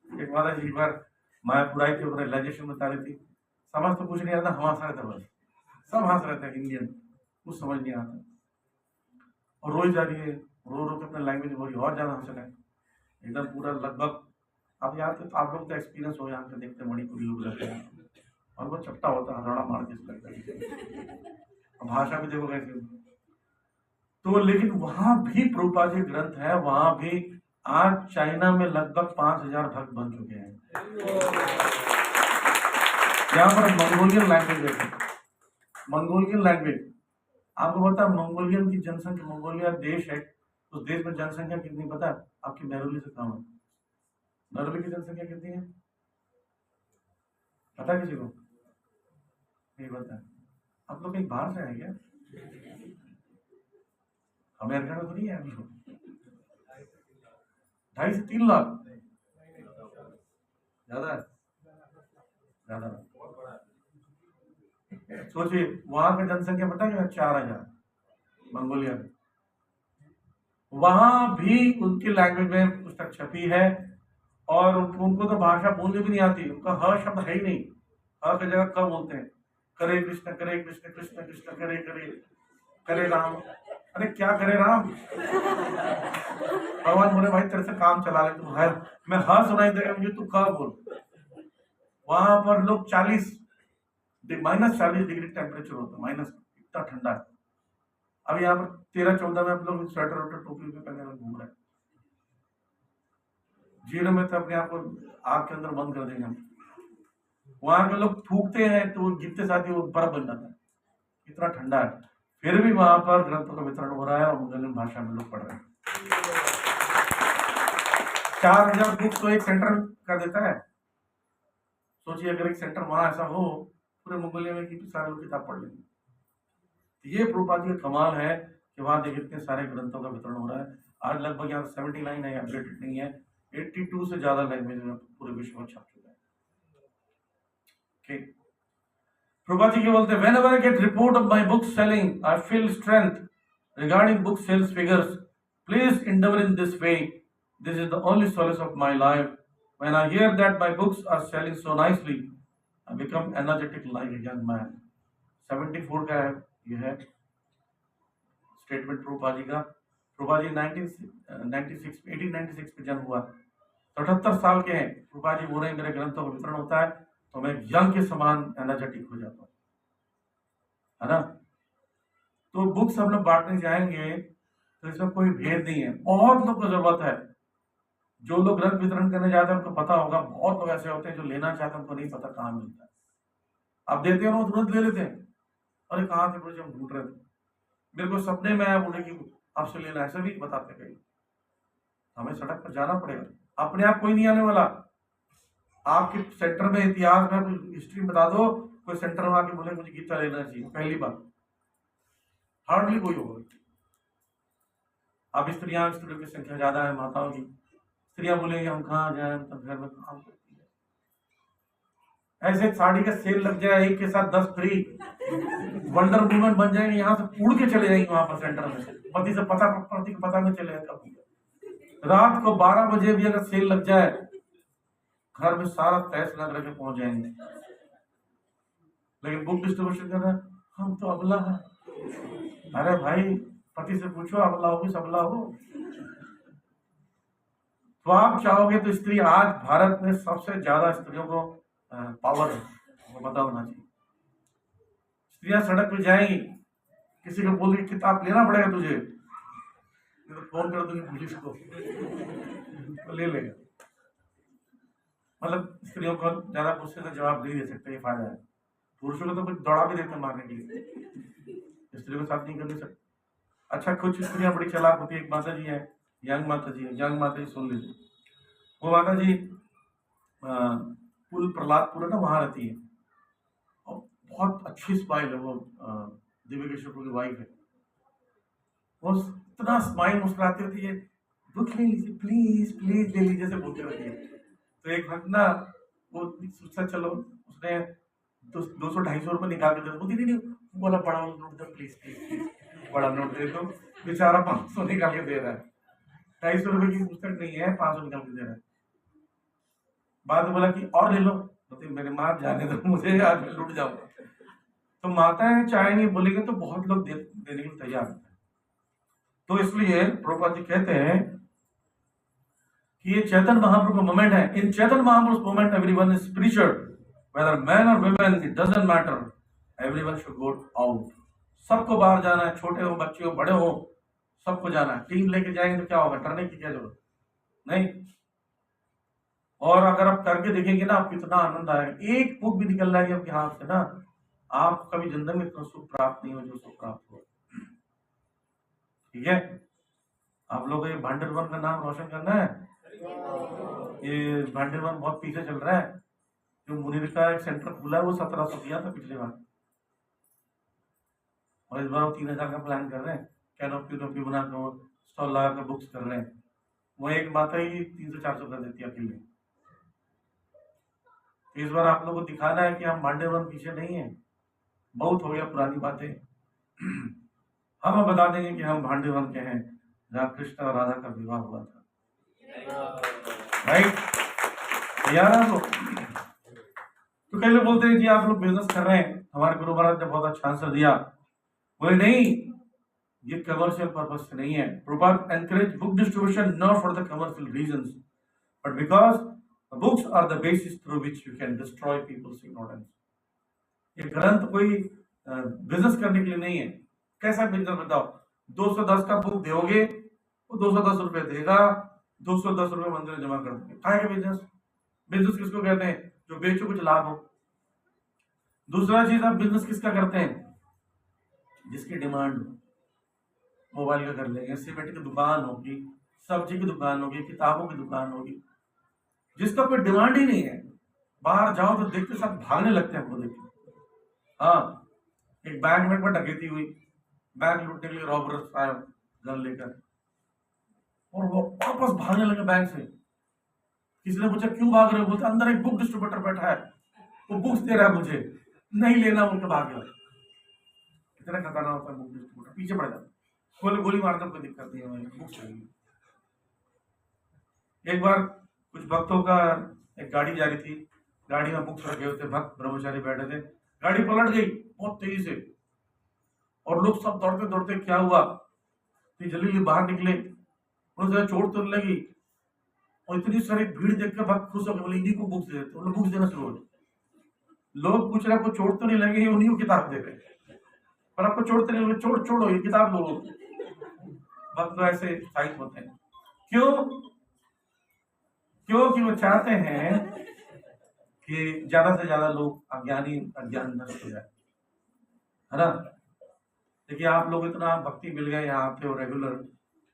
एक माता जी बार मायापुराई के ऊपर रियलाइजेशन बता रही थी, समझ तो कुछ नहीं आता, हम हंस रहे थे, बस सब हंस रहे थे, इंडियन कुछ समझ नहीं आता। और रोज जा रही है, रो रो के अपने लैंग्वेज बोल रही, और ज्यादा हंस रहे हैं एकदम पूरा लगभग। अब यहाँ पे आप लोग तो एक्सपीरियंस हो, यहाँ पे देखते मणिपुरी लोग रहते हैं और वो चपटा होता है, हथौड़ा मार के लगता है, भाषा भी देखो कैसे। तो लेकिन वहां भी प्रभुपाद जी ग्रंथ है, वहां भी आज चाइना में लगभग 5000 भक्त बन चुके हैं। यहाँ पर मंगोलियन लैंग्वेज देखो, मंगोलियन लैंग्वेज। आपको पता है मंगोलियन की जनसंख्या, मंगोलिया देश है, उस देश में जनसंख्या कितनी पता है? आपकी मेहरौली से कम है। मेहरौली की जनसंख्या कितनी है पता है किसी को? नहीं पता। आप लोग कहीं बाहर से आए क्या? अमेरिका में तो नहीं है अभी? 2.5 से 3 लाख, ज्यादा है, ज्यादा। सोचिए वहां की जनसंख्या पता है 4000 मंगोलिया में। वहां भी उनकी लैंग्वेज में पुस्तक छपी है और उनको तो भाषा बोलनी भी नहीं आती, उनका ह शब्द है ही नहीं। ह की जगह क बोलते हैं। करे कृष्ण कृष्ण कृष्ण करे करे करे राम। अरे क्या करे राम? भगवान बोले भाई तेरे से काम चला ले, तू है मैं ह सुनाई देगा मुझे, तू क बोल। वहां पर लोग -40 डिग्री टेम्परेचर होता है, माइनस, इतना ठंडा है। अब यहाँ पर 13-14 में आप लोग स्वेटर वेटर टोपी पहने हुए घूम रहे हैं। जीरो में तो अपने आप को आग के अंदर बंद कर देंगे हम। वहां के लोग थूकते हैं तो गिरते साथ ही वो बर्फ बन जाता है, इतना ठंडा है। फिर भी वहां पर ग्रंथों का वितरण हो रहा है और मंगोलियन भाषा में लोग पढ़ रहे हैं। 4000 बुक तो एक सेंटर का देता है। सोचिए अगर एक सेंटर वहां ऐसा हो, पूरे मंगोलिया में सारे लोग किताब पढ़ लेंगे। ये प्रभुपाद जी का कमाल है कि वहां देखिए इतने सारे ग्रंथों का वितरण हो रहा है। आज लगभग यहाँ 79 है, अपडेटेड नहीं है, 82 से ज्यादा लैंग्वेज में पूरे विश्व में छप चुका है। ठीक, प्रभुपाद जी क्या बोलते हैं? Whenever I get report of my book selling, I feel strength regarding book sales figures. Please endeavor in this way. This is the only solace of my life. When I hear that my books are selling so nicely, I become energetic like a young man. 74 का है ये है statement Prabhupada ji का। प्रभुपाद जी 1896 में जन्म हुआ, 78 साल के हैं। प्रभुपाद जी बोल रहे हैं मेरे ग्रंथों का वितरण होता है तो मैं यंग के समान एनर्जेटिक हो जाता हूँ, है ना। तो बुक्स हम लोग बांटने जाएंगे तो इसमें कोई भेद नहीं है। बहुत लोग को जरूरत है, जो लोग ग्रंथ वितरण करने जाते हैं उनको पता होगा। बहुत लोग ऐसे होते हैं जो लेना चाहते हैं, उनको नहीं पता कहाँ मिलता है। आप देते हो तुरंत ले लेते हैं, अरे कहाँ थे बोले, हम ढूंढ रहे थे, मेरे को सपने में आया बोले कि आपसे लेना, ऐसे भी बताते कहीं। हमें सड़क पर जाना पड़ेगा, अपने आप कोई नहीं आने वाला। आपके सेंटर में इतिहास में कुछ हिस्ट्री बता दो, कोई सेंटर में आके बोले मुझे गीता लेना चाहिए, पहली बात हार्डली कोई होगा। अब स्त्रियों की संख्या ज्यादा है, माताओं की, स्त्रियां बोलेंगे हम कहाँ जाए, हम तो घर में काम करती है। ऐसे साड़ी का सेल लग जाए, एक के साथ 10 फ्री, वंडर वुमन बन जाएंगे, यहाँ से उड़ के चले जाएंगे वहां पर सेंटर में, पति से पता में चले कब। रात को 12 बजे भी अगर सेल लग जाए, घर में सारा तैस लग रखे पहुंच जाएंगे। लेकिन बुक डिस्ट्रीब्यूशन कर रहे हैं, हम तो अबला है। अरे भाई पति से पूछो, अबला हो कि सबला हो। तो आप चाहोगे तो स्त्री, आज भारत में सबसे ज्यादा स्त्रियों को पावर है, वो पता होना चाहिए। स्त्रियां सड़क पे जाएंगी, किसी को बोल रही किताब लेना पड़ेगा तुझे, तो फोन कर दूंगी पुलिस को, तो ले लेगा। मतलब स्त्रियों को ज्यादा गुस्से से जवाब नहीं दे सकते, ये फायदा है। पुरुषों को तो कुछ दौड़ा भी देते मारने के लिए, स्त्री को साथ नहीं करनी सकते। अच्छा, कुछ स्त्रियां बड़ी चालाक होती है। एक माता जी है, यंग माता जी है, यंग माता जी सुन लीजिए। वो माता जी पुल प्रहलादपुर है ना, वहां रहती है, और बहुत अच्छी स्माइल है। वो दिव्य किशोर की वाइफ है। वो इतना स्माइल मुस्कुराती होती है, बुक ले लीजिए प्लीज प्लीज ले लीजिए से बोलते रहती है। तो एक वक्त ना वो सोचा चलो, उसने 200-250 रुपये निकाल के दे, बोलती नहीं नहीं, बोला बड़ा नोट दो प्लीज प्लीज प्लीज, बड़ा नोट दे दो। बेचारा 500 निकाल के दे रहा है, 250 रुपये की पुस्तक नहीं है, 500 निकाल के दे रहा है। बाद में बोला कि और ले लो, बोलते मेरे माँ जाने दो मुझे, आज मैं लुट जाऊंगा। तो माताएं चाहेंगी, बोलेंगे तो बहुत लोग देने के लिए तैयार होते हैं। तो इसलिए प्रभुपाद जी कहते हैं कि ये चैतन्य महाप्रभु का मोमेंट है। In Chaitanya Mahaprabhu moment everyone is spiritual, whether man और women, it doesn't matter, everyone should go out. सबको बाहर जाना है, छोटे हो, बच्चे हो, बड़े हो, सबको जाना है। टीम लेके जाएंगे तो क्या होगा, डरने की क्या जरूरत नहीं। और अगर आप करके देखेंगे ना, आपको इतना आनंद आएगा। एक बुक भी निकल जाएगी आपके हाथ से ना, आप कभी जिंदगी में इतना सुख प्राप्त नहीं हो जो सुख प्राप्त हो। ठीक है, आप लोगों को ये भांडरवन का नाम रोशन करना है। ये भांडरवन बहुत पीछे चल रहा है। जो मुनीर का एक सेंटर खुला है, वो 1700 दिया था पिछले बार, और इस बार वो 3000 का प्लान कर रहे हैं। कैनोपी बनाकर स्टॉल लगा कर बुक्स कर रहे हैं। वो एक माता ही 300-400 कर देती है अकेले। इस बार आप लोगों को दिखाना है कि हम भांडेवन पीछे नहीं है। बहुत हो गया पुरानी बातें। हम बता देंगे कि हम भांडेवन के हैं, जहाँ कृष्ण और राधा का विवाह हुआ था। राइट, तैयार है लोग? तो कई लोग बोलते हैं जी आप लोग बिजनेस कर रहे हैं, हमारे गुरु महाराज ने बहुत अच्छा आंसर दिया। बोले नहीं, ये कमर्शियल पर्पज से नहीं है। Prabhupada encourage book distribution not for the commercial reasons, but because books are the basis through which you can destroy people's ignorance. ये ग्रंथ कोई बिजनेस करने के लिए नहीं है। कैसा बिजनेस बताओ? 210 का बुक दोगे, वो 210 रुपए देगा, 210 रुपए मंदिर में जमा कर देंगे। क्या है बिजनेस? बिजनेस किसको कहते हैं? जो बेचो कुछ लाभ हो। दूसरा चीज, आप बिजनेस किसका करते हैं? जिसकी डिमांड हो। मोबाइल का कर लेंगे, सीमेंट की दुकान होगी, सब्जी की दुकान होगी, किताबों की दुकान होगी। जिसका कोई डिमांड ही नहीं है, बाहर जाओ तो देखते सब भागने लगते हैं हमको देख के। हाँ, एक बैंक में डकैती हुई, बैंक लूटने के लिए रॉबर्स आए गन लेकर, और वो वापस भागने लगे बैंक से। किसी ने पूछा क्यों भाग रहे हो? बोलते अंदर एक बुक डिस्ट्रीब्यूटर बैठा है, वो बुक्स दे रहा है, मुझे नहीं लेना बोल के भाग गया। कितना खतरनाक होता है बुक डिस्ट्रीब्यूटर, पीछे पड़ जाता, बोले गोली मारता, कोई दिक्कत नहीं है, बुक्स चाहिए। एक बार कुछ भक्तों का एक गाड़ी जा रही थी, गाड़ी में बुक्स रखे हुए थे, भक्त ब्रह्मचारी बैठे थे, गाड़ी पलट गई बहुत तेजी से, और लोग सब दौड़ते दौड़ते क्या हुआ तो जल्दी बाहर निकले। उन्हें चोट तो लगी, और इतनी सारी भीड़ देखकर भक्त खुश हो गए, बोले इन्हीं को बुक्स दे देते। लोग बुक्स देना शुरू हो गए। लोग पूछ रहे आपको चोट तो नहीं लगी? उन्हीं को किताब दे रहे, पर आपको चोट तो नहीं लगी, चोट छोड़ो, ये किताब लो। भक्त तो ऐसे उत्साहित होते हैं। क्यों? क्योंकि वो चाहते हैं कि ज्यादा से ज्यादा लोग अज्ञान नष्ट हो जाए, है ना। देखिए, आप लोग इतना भक्ति मिल गए यहाँ पे और रेगुलर,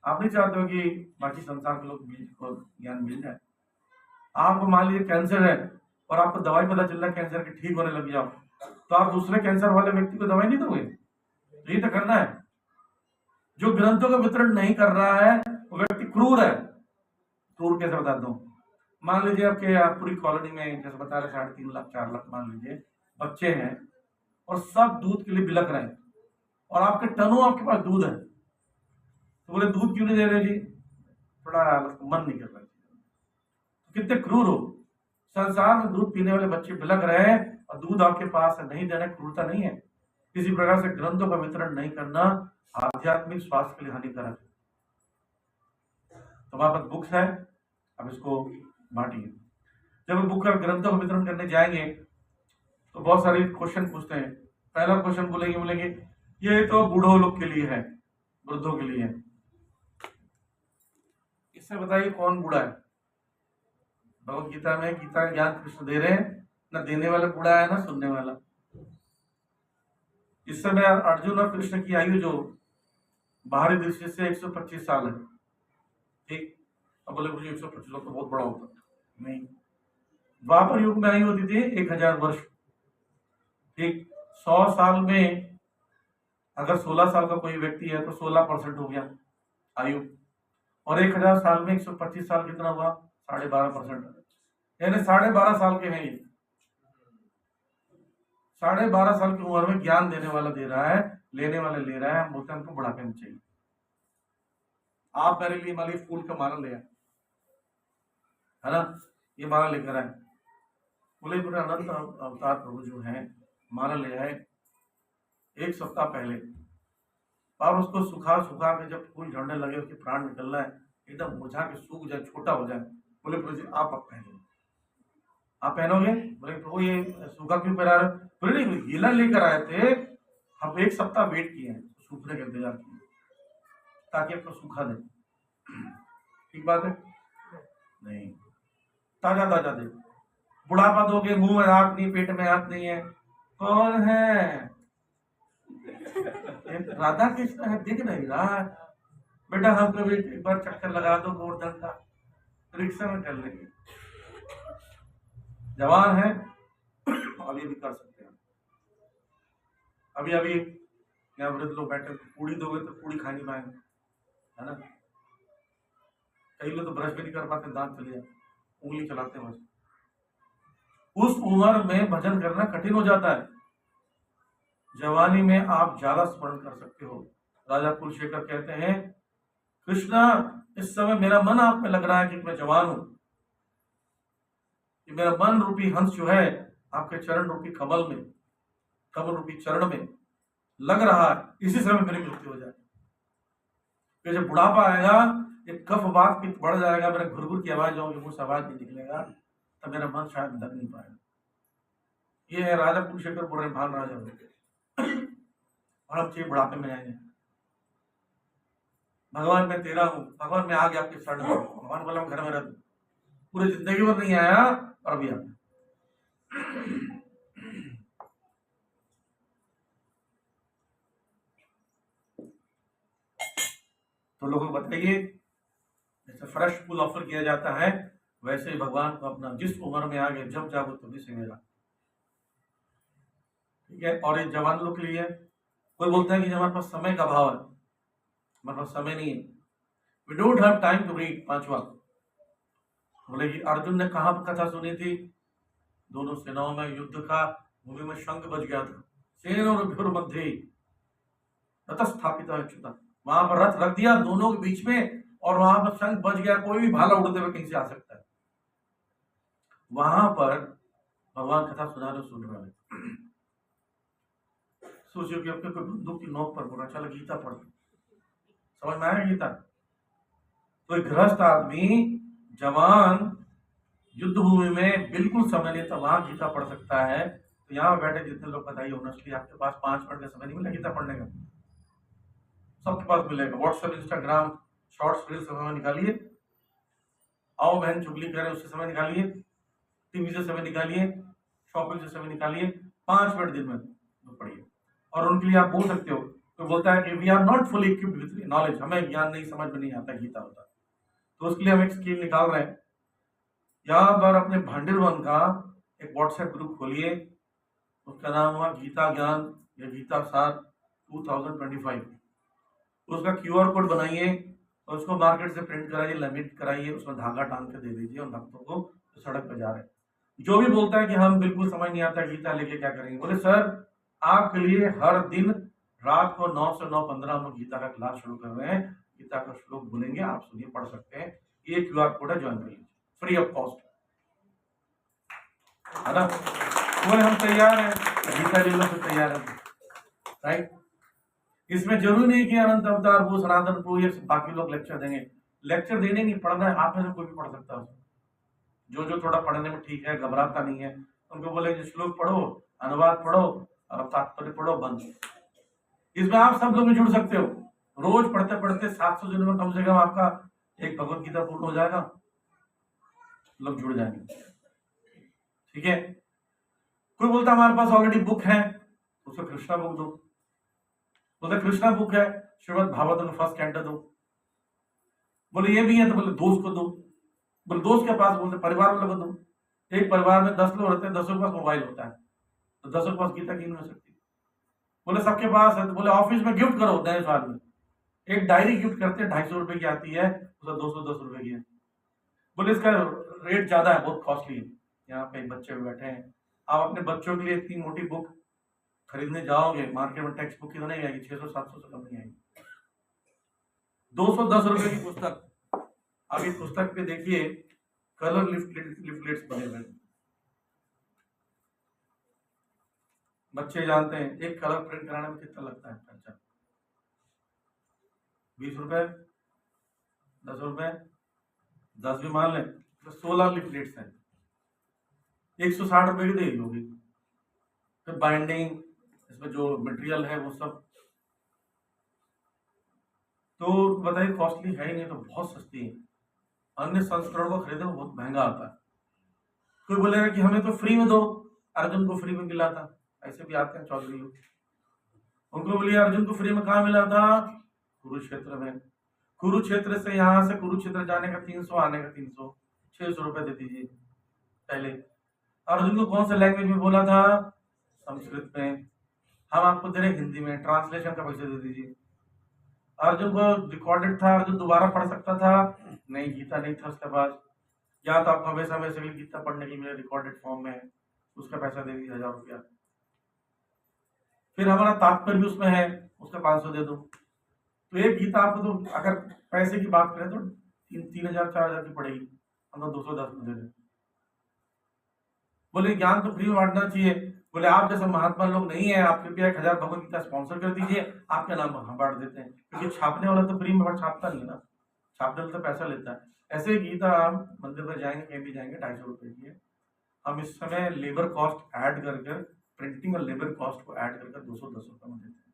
आप नहीं चाहते हो कि बाकी संसार के लोग को ज्ञान मिल जाए। आपको मान लीजिए कैंसर है और आपको दवाई पता चल रहा है कैंसर की, ठीक होने लग जाओ, तो आप दूसरे कैंसर वाले व्यक्ति को दवाई नहीं दोगे? तो ये तो करना है। जो ग्रंथों का वितरण नहीं कर रहा है वो व्यक्ति क्रूर है। क्रूर कैसे बताता हूँ? मान लीजिए आपके पूरी कॉलोनी में जैसे बता रहे 3.5 लाख 4 लाख मान लीजिए बच्चे हैं, और सब दूध के लिए बिलक रहे हैं, और आपके टनों आपके पास दूध है, तो बोले दूध क्यों नहीं दे रहे जी? थोड़ा मन नहीं कर रहा। तो कितने क्रूर हो। संसार में दूध पीने वाले बच्चे बिलक रहे हैं और दूध आपके पास है, नहीं देना क्रूरता नहीं है। किसी प्रकार से ग्रंथों का वितरण नहीं करना आध्यात्मिक स्वास्थ्य के लिए हानिकारक है। तो हमारे पास बुक्स है, अब इसको बांटिए। जब बुक का ग्रंथों का वितरण करने जाएंगे तो बहुत सारे क्वेश्चन पूछते हैं। पहला क्वेश्चन बोलेंगे ये तो बूढ़ों लोग के लिए है, वृद्धों के लिए है। इससे बताइए कौन बूढ़ा है? भगवत गीता में गीता का ज्ञान कृष्ण दे रहे हैं, ना देने वाला बूढ़ा है ना सुनने वाला। इस समय अर्जुन और कृष्ण की आयु जो बाहरी दृष्टि से 125 साल है, ठीक। अब बोले मुझे 125 तो बहुत बड़ा होता, नहीं। द्वापर युग में आयु होती थी 1000 वर्ष, ठीक। 100 साल में अगर 16 साल का कोई व्यक्ति है तो 16% हो गया आयु, और 1000 साल में 125 साल कितना हुआ, 12.5%, यानी 12.5 साल के हैं ये। 12.5 साल की उम्र में ज्ञान देने वाला दे रहा है, लेने वाला ले रहा है, हम बोलते हैं हमको बुढ़ापे में चाहिए। आप मेरे लिए माली फूल का माला ले आए, है ना, ये माला लेकर आए, बोले पूरे अनंत अवतार प्रभु जो है माला ले आए 1 सप्ताह पहले, और उसको सुखा सुखा के जब फूल झड़ने लगे, उसके प्राण निकल रहा है, एकदम मुरझा के सूख जाए, छोटा हो जाए, बोले प्रभु जी आप अब पहनो, आप पहनोगे? बोले प्रभु ये सूखा क्यों पहना रहे? बोले नहीं, गीला लेकर आए थे, हम 1 सप्ताह वेट किए हैं, सूखने के इंतजार किए ताकि आपको सूखा दे। ठीक बात है? नहीं, ताजा ताजा दे। बुढ़ापा दोगे, मुंह में हाथ नहीं, पेट में हाथ नहीं है, कौन है? राधा कृष्ण है, दिख नहीं रहा है। बेटा हमको भी एक बार चक्कर लगा दो गोवर्धन का, रिक्शा में चल लेंगे। जवान है, अभी भी कर सकते हैं। अभी अभी यहाँ वृद्ध लोग बैठे, पूड़ी दोगे तो पूड़ी खा नहीं पाएंगे, है ना। कई लोग तो ब्रश भी नहीं कर पाते, दांत चले जाते, उंगली चलाते हैं बस। उस उम्र में भजन करना कठिन हो जाता है। जवानी में आप ज्यादा स्मरण कर सकते हो। राजा कुलशेखर कहते हैं, कृष्णा इस समय मेरा मन आप में लग रहा है कि मैं जवान हूं, कि मेरा मन रूपी हंस जो है आपके चरण रूपी कमल में, कमल रूपी चरण में लग रहा है, इसी समय मेरी मृत्यु हो जाए। फिर जब बुढ़ापा आएगा, एक कफ बात पित्त बढ़ जाएगा, मेरे घुरघुर की आवाज होगी, मुझ से आवाज नहीं निकलेगा, तब मेरा मन शायद लग नहीं पाएगा। ये है राजा कुलशेखर बोल रहे, भान राजा होंगे और हम चाहिए बुढ़ापे में आएंगे। भगवान मैं तेरा हूँ, भगवान मैं आ गया आपके शरण में, भगवान बोला घर में रह, पूरी जिंदगी भर नहीं आया और अभी आ गया। तो लोगों को बताइए, जैसे फ्रेश फूल ऑफर किया जाता है, वैसे ही भगवान को अपना जिस उम्र में आ गए, जब जागो तभी से मेरा, ठीक है। और ये जवान लोग के लिए, कोई बोलता है कि हमारे पास समय का अभाव है, हमारे पास समय नहीं है, we don't have time to read. 5वां, बोले कि अर्जुन ने कहाँ पर कथा सुनी थी? दोनों सेनाओं में युद्ध का, भूमि में शंख बज गया था, सेनोर मध्य रथ स्थापित है, वहां पर रथ रख दिया दोनों के बीच में, और वहां पर शंख बज गया, कोई भी भाला उड़ते हुए कहीं से आ सकता है। वहां पर भगवान कथा सुना रहे, सुन रहे हैं, सोचिए कि अपने कोई बंदूक की नोक पर बोला चलो गीता पढ़, समझ में आया गीता? कोई गृहस्थ आदमी जवान युद्ध भूमि में बिल्कुल समय नहीं था, वहां गीता पढ़ सकता है। तो यहाँ बैठे जितने लोग बताइए, ऑनेस्टली आपके पास 5 मिनट का समय नहीं मिला गीता पढ़ने का? सबके पास मिलेगा। व्हाट्सएप, इंस्टाग्राम, शॉर्ट्स, रील्स से समय निकालिए, आओ बहन चुगली करें उससे समय निकालिए, टीवी से समय निकालिए, शॉपिंग से समय निकालिए, 5 मिनट दिन में तो पढ़िए। और उनके लिए आप बोल सकते हो, तो बोलता है कि we are not fully equipped with knowledge, हमें ज्ञान नहीं, समझ में नहीं आता गीता होता, तो उसके लिए हम एक स्कीम निकाल रहे हैं। यहाँ पर अपने भांडिरवन का एक व्हाट्सएप ग्रुप खोलिए, उसका नाम हुआ गीता ज्ञान या गीता सार 2025। उसका QR कोड बनाइए और उसको मार्केट से प्रिंट कराइए, लेमिनेट कराइए, उसमें धागा टांग के दे दीजिए उन भक्तों को जो सड़क पर जा रहे हैं। जो भी बोलता है कि हम बिल्कुल समझ नहीं आता गीता लेके क्या करेंगे, बोले सर आपके लिए हर दिन रात को 9 से 9:15 हम लोग गीता का क्लास शुरू कर रहे हैं, गीता का श्लोक बोलेंगे, आप सुनिए, पढ़ सकते हैं, ये QR कोड है, ज्वाइन कर लीजिए, फ्री ऑफ कॉस्ट, है ना। बोले हम तैयार हैं, गीता ले लो तो तैयार है, राइट। इसमें जरूरी नहीं कि अनंत अवतार वो सनातन प्रभु ये बाकी लोग लेक्चर देंगे, लेक्चर देने नहीं, पढ़ना है, आप में से कोई भी पढ़ सकता है। जो जो थोड़ा पढ़ने में ठीक है, घबराता नहीं है, उनको बोले श्लोक पढ़ो, अनुवाद पढ़ो और तात्पर्य पढ़ो, बंद। इसमें आप सब लोग भी जुड़ सकते हो। रोज पढ़ते पढ़ते 700 दिनों में कम से कम आपका एक भगवत गीता पूर्ण हो जाएगा, लोग जुड़ जाएंगे, ठीक है। कोई बोलता हमारे पास ऑलरेडी बुक है, उसको कृष्णा बुक दो, बोलते कृष्णा बुक है, श्रीमद् भागवत का फर्स्ट कैंटो दो। बोले ये भी है, तो बोले दोस्त को दो। बोले दोस्त के पास, बोलते परिवार वालों को दो। एक परिवार में 10 लोग रहते हैं, 10 के पास मोबाइल होता है, तो 10 के पास गीता क्यों नहीं हो सकती? बोले सबके पास है, तो बोले ऑफिस में गिफ्ट करो नए साल में, एक डायरी गिफ्ट करते हैं, 250 रुपए की आती है, उसका 210 रुपए की है। बोले इसका रेट ज्यादा है, बहुत कॉस्टली है। यहाँ पे बच्चे बैठे हैं, आप अपने बच्चों के लिए इतनी मोटी बुक खरीदने जाओगे, मार्केट में टेक्स्ट बुक की तो नहीं आएगी, 600-700 से कम नहीं आएगी। 210 रुपए की पुस्तक। अब इस पुस्तक पे देखिए कलर लिफलेट्स बने हुए हैं। बच्चे जानते हैं एक कलर प्रिंट कराने में कितना लगता है खर्चा? 20 रुपए, 10 रुपए, 10 भी मान लें तो 16 लिफलेट्स हैं, 160 रुपए की देगी होगी। फिर बाइंडिंग, इसमें जो मटेरियल है वो सब, तो बताइए कॉस्टली है ही नहीं, तो बहुत सस्ती है। अन्य संस्करण को खरीदे तो बहुत महंगा आता है। कोई बोलेगा कि हमें तो फ्री में दो, अर्जुन को फ्री में मिला था, ऐसे भी आते हैं चौधरी लोग। उनको बोलिए अर्जुन को फ्री में कहाँ मिला था? कुरुक्षेत्र में। कुरुक्षेत्र से यहाँ से कुरुक्षेत्र जाने का 300, आने का 300, 600 रुपए दे दीजिए। पहले अर्जुन को कौन सा लैंग्वेज में बोला था? संस्कृत में। हम आपको दे रहे हिंदी में, ट्रांसलेशन का पैसे दे दीजिए। अर्जुन को रिकॉर्डेड था, अर्जुन दोबारा पढ़ सकता था? नहीं, गीता नहीं था उसके पास। या तो आपको हमेशा हमेशा गीता पढ़ने के लिए रिकॉर्डेड फॉर्म में है, उसका पैसा दे दीजिए 1000 रुपया। फिर हमारा तात्पर्य भी उसमें है, उसका 500 दे दो। तो एक गीता आपको, तो अगर पैसे की बात करें तो 3000 4000 की पड़ेगी, हम लोग 210 में दे दें। बोले ज्ञान तो फ्री में बांटना चाहिए। बोले आप जैसे महात्मा लोग नहीं है, आप कृपया 1000 भगवत गीता स्पॉन्सर कर दीजिए, आपके नाम हम बांट देते हैं। क्योंकि छापने वाला तो फ्री में छापता नहीं है ना, छापने वाला तो पैसा लेता है। ऐसे गीता आप मंदिर में जाएंगे, कहीं भी जाएंगे, 250 रुपए की है। हम इस समय लेबर कॉस्ट ऐड कर प्रिंटिंग और लेबर कॉस्ट को ऐड कर 210 रुपए में देते हैं।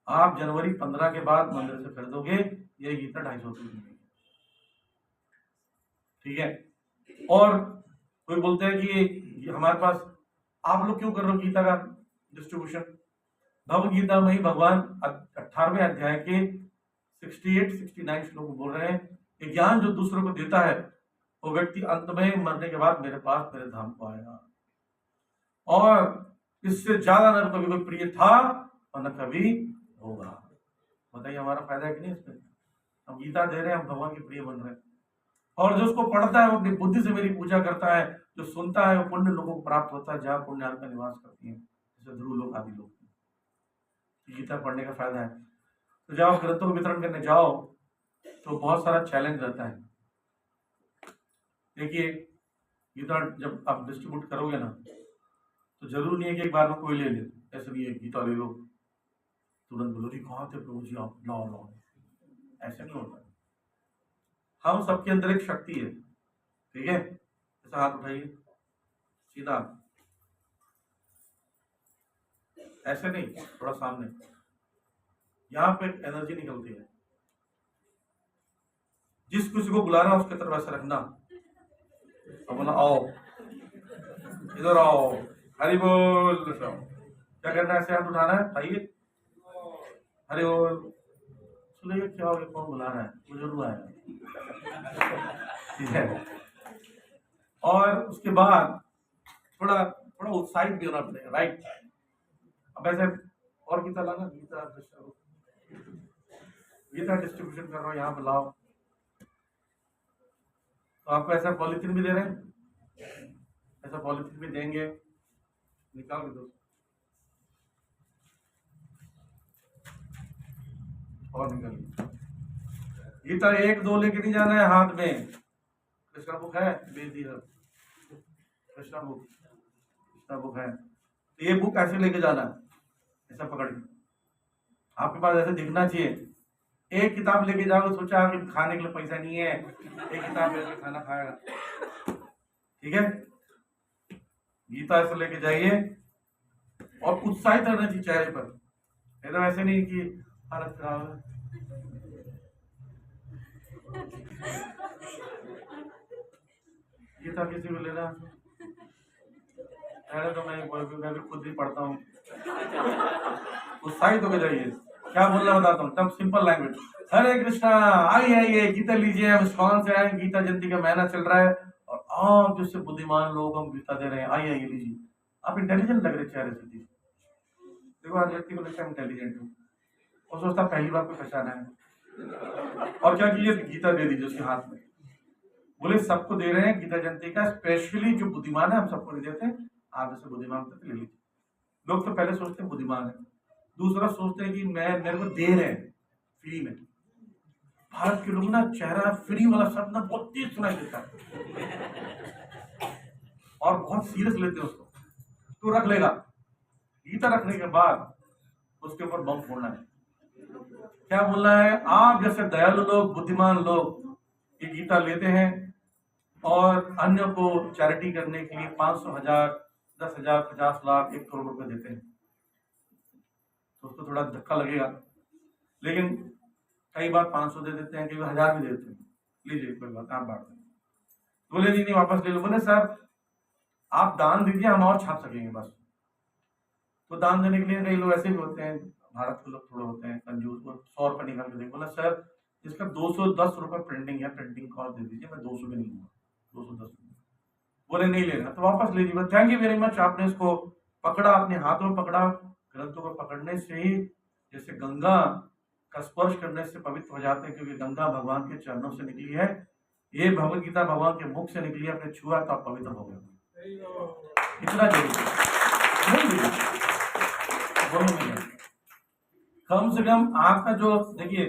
आप जनवरी 15 के बाद मंदिर से खरीदोगे, ये गीता 250 रुपए की मिलेगी। ठीक है। और कोई बोलते हैं कि ये हमारे पास, आप लोग क्यों कर रहे हो गीता का डिस्ट्रीब्यूशन? भगवद गीता में ही भगवान 18वें अध्याय के 68-69 श्लोक बोल रहे हैं कि ज्ञान जो दूसरों को देता है वो व्यक्ति अंत में मरने के बाद मेरे पास, मेरे धाम को आएगा। और इससे ज्यादा न कभी कोई प्रिय था और न कभी होगा। बताइए हमारा फायदा है कि नहीं इसमें? हम गीता दे रहे हैं, हम भगवान के प्रिय बन रहे हैं। और जो उसको पढ़ता है वो अपनी बुद्धि से मेरी पूजा करता है, जो सुनता है वो पुण्य लोगों को प्राप्त होता है, जहाँ पुण्य आत्मा निवास करती है, जैसे ध्रुव लोग आदि लोग। गीता पढ़ने का फायदा है। तो जब आप ग्रंथों को वितरण करने जाओ तो बहुत सारा चैलेंज रहता है। देखिए गीता जब आप डिस्ट्रीब्यूट करोगे ना, तो जरूर नहीं है कि एक बार में कोई ले ले, ऐसे नहीं है गीता ले लो तुरंत बोलो जी कहाँ थे प्रभु जी आप, लाओ लाओ, ऐसे नहीं होता। हम सबके अंदर एक शक्ति है, ठीक है? ऐसा हाथ उठाइए सीधा, ऐसे नहीं, थोड़ा सामने। यहाँ पे एनर्जी निकलती है, जिस किसी को बुलाना उसके तरफ ऐसा रखना और बोला आओ, इधर आओ, हरि बोल। क्या करना है? ऐसे हाथ उठाना है, आइए हरि बोल। सुनिए क्या हो गया, कौन बुला रहा है? बुजुर्ग आया। ठीक है। और उसके बाद थोड़ा थोड़ा उत्साहित भी होना पड़ेगा, राइट? अब ऐसे और गीता लाना, गीता डिस्ट्रीब्यूशन कर रहा हूँ, यहाँ पे लाओ। तो आपको ऐसा पॉलिथीन भी दे रहे हैं, ऐसा पॉलिथीन भी देंगे, निकाल के दो और निकल। गीता 1-2 लेके नहीं जाना है हाथ में। कृष्णा बुक है, भेज दिया कृष्णा बुक है, तो ये बुक ऐसे लेके जाना है, ऐसा पकड़ के। आपके पास ऐसे दिखना चाहिए। एक किताब लेके जाओगे, सोचा कि खाने के लिए पैसा नहीं है, एक किताब लेके खाना खाएगा, ठीक है? गीता ऐसे लेके जाइए और उत्साहित रहना चाहिए चेहरे पर, एकदम ऐसे नहीं कि हालत खराब है। गीता किसी को लेना, पहले तो मैं भी खुद ही पढ़ता हूँ। उत्साहित होकर जाइए। क्या बोलना बताता हूँ, तब सिंपल लैंग्वेज। हरे कृष्णा, आइए आइए गीता लीजिए, हम इस्कॉन से आए, गीता जयंती का महीना चल रहा है और आप जैसे बुद्धिमान लोग हम गीता दे रहे हैं, आइए आइए लीजिए। आप इंटेलिजेंट लग रहे चेहरे से। देखो आज व्यक्ति को लगता है इंटेलिजेंट हूँ, वो सोचता पहली बार को पहचाना है, और क्या कीजिए गीता दे दीजिए उसके हाथ में। बोले सबको दे रहे हैं गीता जयंती का, स्पेशली जो बुद्धिमान है हम सबको नहीं देते, आप जैसे बुद्धिमान तक ले लीजिए। लोग तो पहले सोचते हैं बुद्धिमान है, दूसरा सोचते हैं कि मैं मेरे को दे रहे हैं फ्री में। भारत के लोग ना चेहरा फ्री वाला शब्द ना बहुत तेज सुनाई देता है और बहुत सीरियस लेते हैं उसको। तो रख लेगा, गीता रखने के बाद उसके ऊपर बम फोड़ना है। क्या बोलना है, आप जैसे दयालु लोग, बुद्धिमान लोग ये गीता लेते हैं और अन्य को चैरिटी करने के लिए 500, 1000, 10,000, 50 लाख, 1 करोड़ रुपए देते हैं, तो उसको थोड़ा धक्का लगेगा। लेकिन कई बार 500 दे देते हैं, कई बार 1000 भी देते हैं, लीजिए कोई बात आप बांट दें। बोले नहीं वापस ले लो। बोले सर आप दान दीजिए, हम और छाप सकेंगे बस। तो दान देने के लिए कई लोग ऐसे भी होते हैं, भारत के लोग थोड़े होते हैं कंजूस, वो 100 रुपये निकाल के देंगे। बोला सर इसका 210 रुपये प्रिंटिंग है, प्रिंटिंग कॉस्ट दे दीजिए, मैं 200 भी नहीं लूंगा, 210 रुपये। बोले नहीं लेना तो वापस ले लीजिए। थैंक यू वेरी मच, आपने इसको पकड़ा, अपने हाथों में पकड़ा। ग्रंथों को पकड़ने से ही जैसे गंगा का स्पर्श करने से पवित्र हो जाते हैं, क्योंकि गंगा भगवान के चरणों से निकली है, ये भगवत गीता भगवान के मुख से निकली है, अपने छुआ तो आप पवित्र हो गए। इतना जरूरी है। कम से कम आपका जो देखिए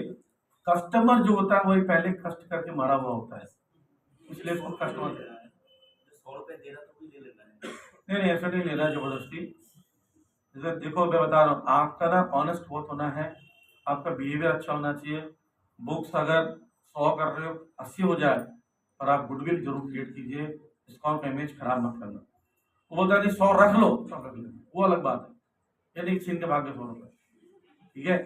कस्टमर जो होता है वही पहले कष्ट करके मारा हुआ होता है, इसलिए इसको कस्टमर 100 रुपए देना तो कोई ले लेता है। नहीं ऐसा नहीं लेना जबरदस्ती। जैसे देखो मैं बता रहा हूँ, आपका ना ऑनेस्ट बहुत होना है, आपका बिहेवियर अच्छा होना चाहिए। बुक्स अगर 100 कर रहे हो, 80 हो जाए, और आप गुडविल जरूर क्रिएट कीजिए, इसका इमेज खराब मत करना। वो बोलता है 100 रख लो, 100 रख लो, वो अलग बात है, यदि छीन के भाग गए 100 रुपए, ठीक है।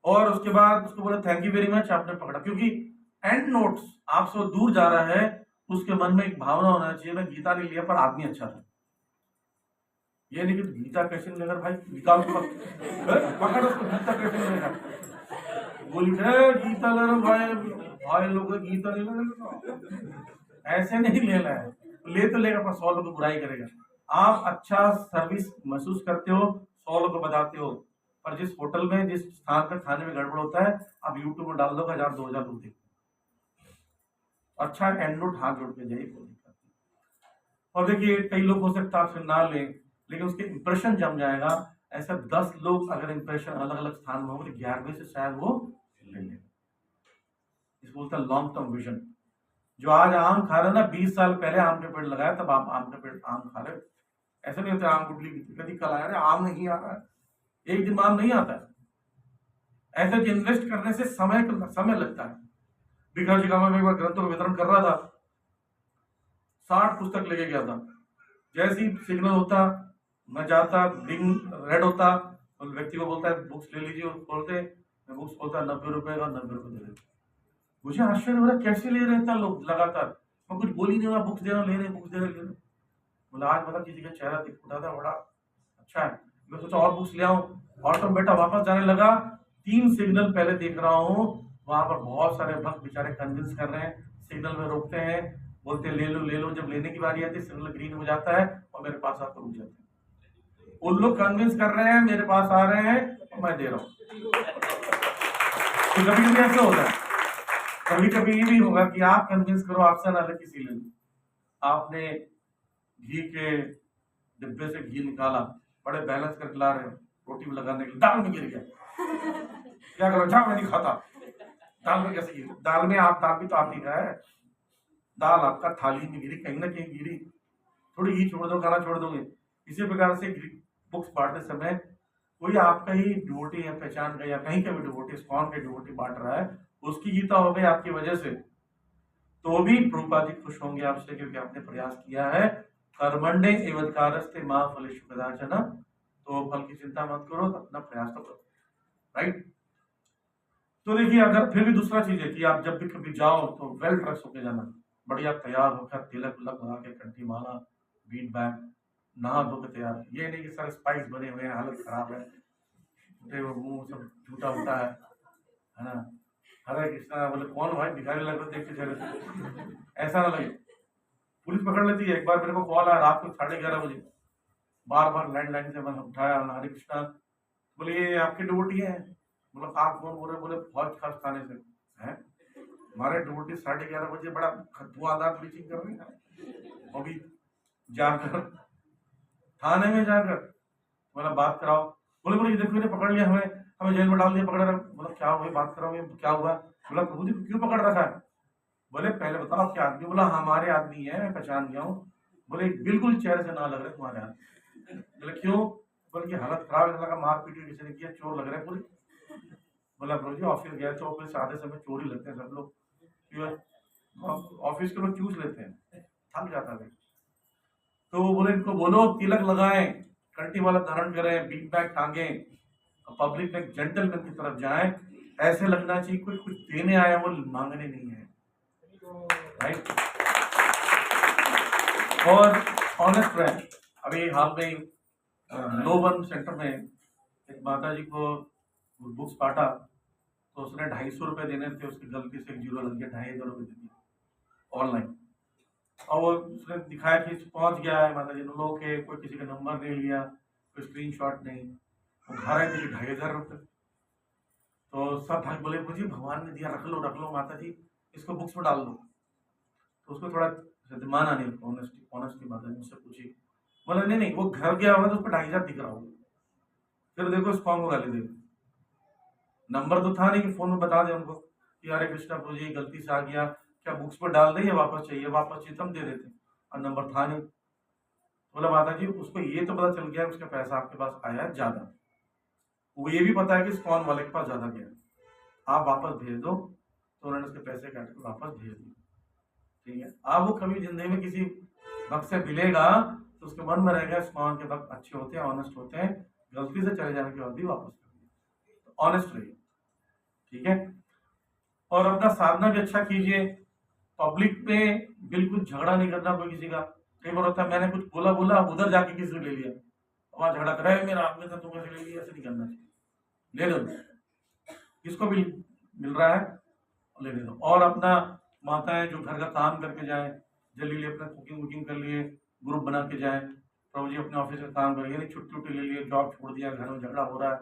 और उसके बाद उसको बोला थैंक यू वेरी मच, आपने पकड़ा, क्योंकि एंड नोट्स आपसे दूर जा रहा है, उसके मन में एक भावना होना चाहिए मैं गीता नहीं लिया पर आदमी अच्छा था। ये नहीं कि गीता कैसे लेगा भाई, निकाल पकड़ उसको, गीता कैसे लेगा, बोली गीता ले लो भाई, भाई लोग गीता नहीं ले, ऐसे नहीं लेना है। ले तो लेगा पर 100 लोग को बुराई करेगा। आप अच्छा सर्विस महसूस करते हो, 100 लोग को बताते हो, पर जिस होटल में जिस स्थान पर खाने में गड़बड़ होता है, आप यूट्यूब में डाल दो 1000, 2000 लोग देखो। अच्छा एंड नोट हाथ जोड़ के जाइए, कोई दिक्कत नहीं। और देखिए कई लोग हो सकता है आपसे ना लें, लेकिन उसके इंप्रेशन जम जाएगा। ऐसा 10 लोग अगर इंप्रेशन अलग अलग स्थान में होंगे, 11वें से शायद वो ले लें। इसको बोलता है लॉन्ग टर्म विजन। जो आज आम खा रहे ना, 20 साल पहले आम के पेड़ लगाया तब आप आम के पेड़ आम खा रहे। ऐसा नहीं होता आम गुटली कभी कल आया, आम नहीं आ रहा है, एक दिन आम नहीं आता है। ऐसे इन्वेस्ट करने से समय लगता है। बिकाजी का मैं एक बार ग्रंथों का वितरण कर रहा था, 60 पुस्तक लेके गया था। जैसे ही सिग्नल होता मैं जाता, रिंग रेड होता, तो व्यक्ति को बोलता है बुक्स ले लीजिए, खोलते मैं बुक्स खोलता, 90 रुपए का, 90 रुपए दे देते। मुझे आश्चर्य हो रहा कैसे ले रहे थे लोग लगातार, मैं कुछ बोल ही नहीं रहा, बुक्स दे रहा, ले रहे, बुक्स दे रहे, ले रहे। बोला आज मतलब किसी का चेहरा दिख उठा था, बड़ा अच्छा है। मैं सोचा और बुक्स ले आऊं, और तो बेटा वापस जाने लगा, 3 सिग्नल पहले देख रहा हूँ, वहां पर बहुत सारे भक्त बेचारे कन्विंस कर रहे हैं, सिग्नल में रोकते हैं, बोलते ले लो ले लो। जब लेने की बारी आती है सिग्नल ग्रीन हो जाता है और मेरे पास आकर रुक जाते हैं। उन लोग कन्विंस कर रहे हैं, मेरे पास आ रहे हैं और मैं दे रहा हूँ। तो कभी कभी ऐसा होता है, कभी कभी ये भी होगा कि आप कन्विंस करो, आपसे ना किसी ले लो। आपने घी के डिब्बे से घी निकाला, बड़े बैलेंस करके ला रहे हो, रोटी में लगाने के लिए दाल में गिर गया, क्या करो, मैं नहीं खाता। दाल में कैसे गिरी, दाल में आप दाल भी तो आप ही का है, दाल आपका थाली में गिरी, कहीं ना कहीं गिरी, थोड़ी घी छोड़ दो, खाना छोड़ दोगे। इसी प्रकार से बुक्स बांटते समय कोई आपका ही डिवोटी है पहचान का, या कहीं का भी डिवोटी, स्कॉन के डिवोटी बांट रहा है, उसकी गीता हो गई आपकी वजह से, तो भी प्रभुपाद जी खुश होंगे आपसे, क्योंकि आपने प्रयास किया है। कर्मण्डे एवत्कारस्ते मां फलेषु कदाचन, तो फल की चिंता मत करो, अपना प्रयास तो करो, राइट। तो देखिए अगर फिर भी दूसरा चीज है कि आप जब भी कभी जाओ तो वेल ड्रेस होके जाना, बढ़िया तैयार होकर, तिलक उलक लगा के, कंठी माला, बीट बैग, नहा धो के तैयार। ये नहीं कि सर स्पाइस बने हुए हैं, हालत खराब है, झूठे वो मुंह सब झूठा उठा है ना। हरे कृष्णा बोले कौन भाई भिखारी लग रहे देख के चले, ऐसा ना लगे। पुलिस पकड़ लेती है। एक बार मेरे को कॉल आया रात को 11:30 बजे, बार बार लैंडलाइन से मैंने उठाया, हरे कृष्णा, बोले ये आपके डिवोटी हैं? बोला आप कौन बोल रहे? बोले फौज खास थाने से हैं, हमारे डिवोटी 11:30 बजे बड़ा धुआंधार ब्लीचिंग कर रही है, अभी जाकर थाने में जाकर बोला बात कराओ। बोले बोले देखो इन्हें पकड़ लिया, हमें हमें जेल में डाल दिया, पकड़ रहा। बोला क्या हुआ, बात कराओ, ये क्या हुआ? बोला प्रभु जी क्यों पकड़ रखा है? बोले पहले बताओ क्या आदमी? बोला हमारे आदमी है, मैं पहचान गया हूँ। बोले बिल्कुल चेहरे से ना लग रहे तुम्हारे आदमी। बोले क्यों? बोले कि हालत खराब है, लगा मार पीट किसी ने किया, चोर लग रहे पूरे। बोला प्रभु जी ऑफिस गया तो ऑफिस आधे समय चोरी लगते हैं सब लोग, ऑफिस के लोग चूस लेते हैं, थक जाता है। तो वो बोले इनको बोलो तिलक लगाएं, कंठी वाला धारण करें, बीट बैग टांगे, पब्लिक में जेंटलमैन की तरफ जाएं, ऐसे लगना चाहिए कोई कुछ देने आया वो मांगने नहीं है, राइट। और ऑनेस्ट रहे। अभी हाल में लोवन सेंटर में एक माता जी को बुक्स बांटा, तो उसने 250 रुपये देने थे, उसकी गलती से 1 जीरो लग गया, 2.5 रुपये दे दिए ऑनलाइन। और वो उसने दिखाया कि पहुंच गया है माता जी लोगों के, कोई किसी का नंबर नहीं लिया, कोई स्क्रीनशॉट नहीं, वो घर आए थे 2,500 रुपये। तो सब भाई बोले मुझे भगवान ने दिया, रख लो माता जी, इसको बुक्स में डाल दो। तो उसको थोड़ा माना नहीं, ऑनेस्टी माता जी मुझसे पूछी, बोले नहीं नहीं, वो घर गया होगा तो उसको 2,500 दिख रहा होगा। फिर देखो स्पॉन को गाली दे, नंबर तो था नहीं कि फोन में बता दे उनको कि हरे कृष्णा प्रभु जी गलती से आ गया, क्या बुक्स पर डाल दे या वापस चाहिए? वापस चाहिए तब दे देते, और नंबर था नहीं। बोला माता जी उसको ये तो पता चल गया उसका पैसा आपके पास आया है ज्यादा, वो ये भी पता है कि स्पॉन वाले के पास ज्यादा गया, आप वापस भेज दो। तो उन्होंने उसके पैसे काट के वापस भेज दिए, ठीक है। अब वो कभी जिंदगी में किसी वक्त से मिलेगा तो उसके मन में रहेगा स्पॉन के वक्त अच्छे होते हैं, ऑनेस्ट होते हैं, गलती से चले जाने के बाद भी वापस कर दिए। तो ऑनेस्ट रहिए, ठीक है। और अपना साधना भी अच्छा कीजिए, पब्लिक में बिल्कुल झगड़ा नहीं करना कोई किसी का। कई बार होता है मैंने कुछ बोला उधर जाके किसी से ले लिया, वहां झगड़ा कर रहा है मेरा आदमी था तुम कैसे ले लिया, ऐसे नहीं करना चाहिए, ले लो, किसको भी मिल रहा है लेने दो। और अपना माताएं जो घर का काम करके जाए, जल्दी अपना कुकिंग वुकिंग कर लिए, ग्रुप बना के जाए, प्रभु जी अपने ऑफिस का काम करेंगे, नहीं छुट्टी ले लिए, जॉब छोड़ दिया, घर में झगड़ा हो रहा है,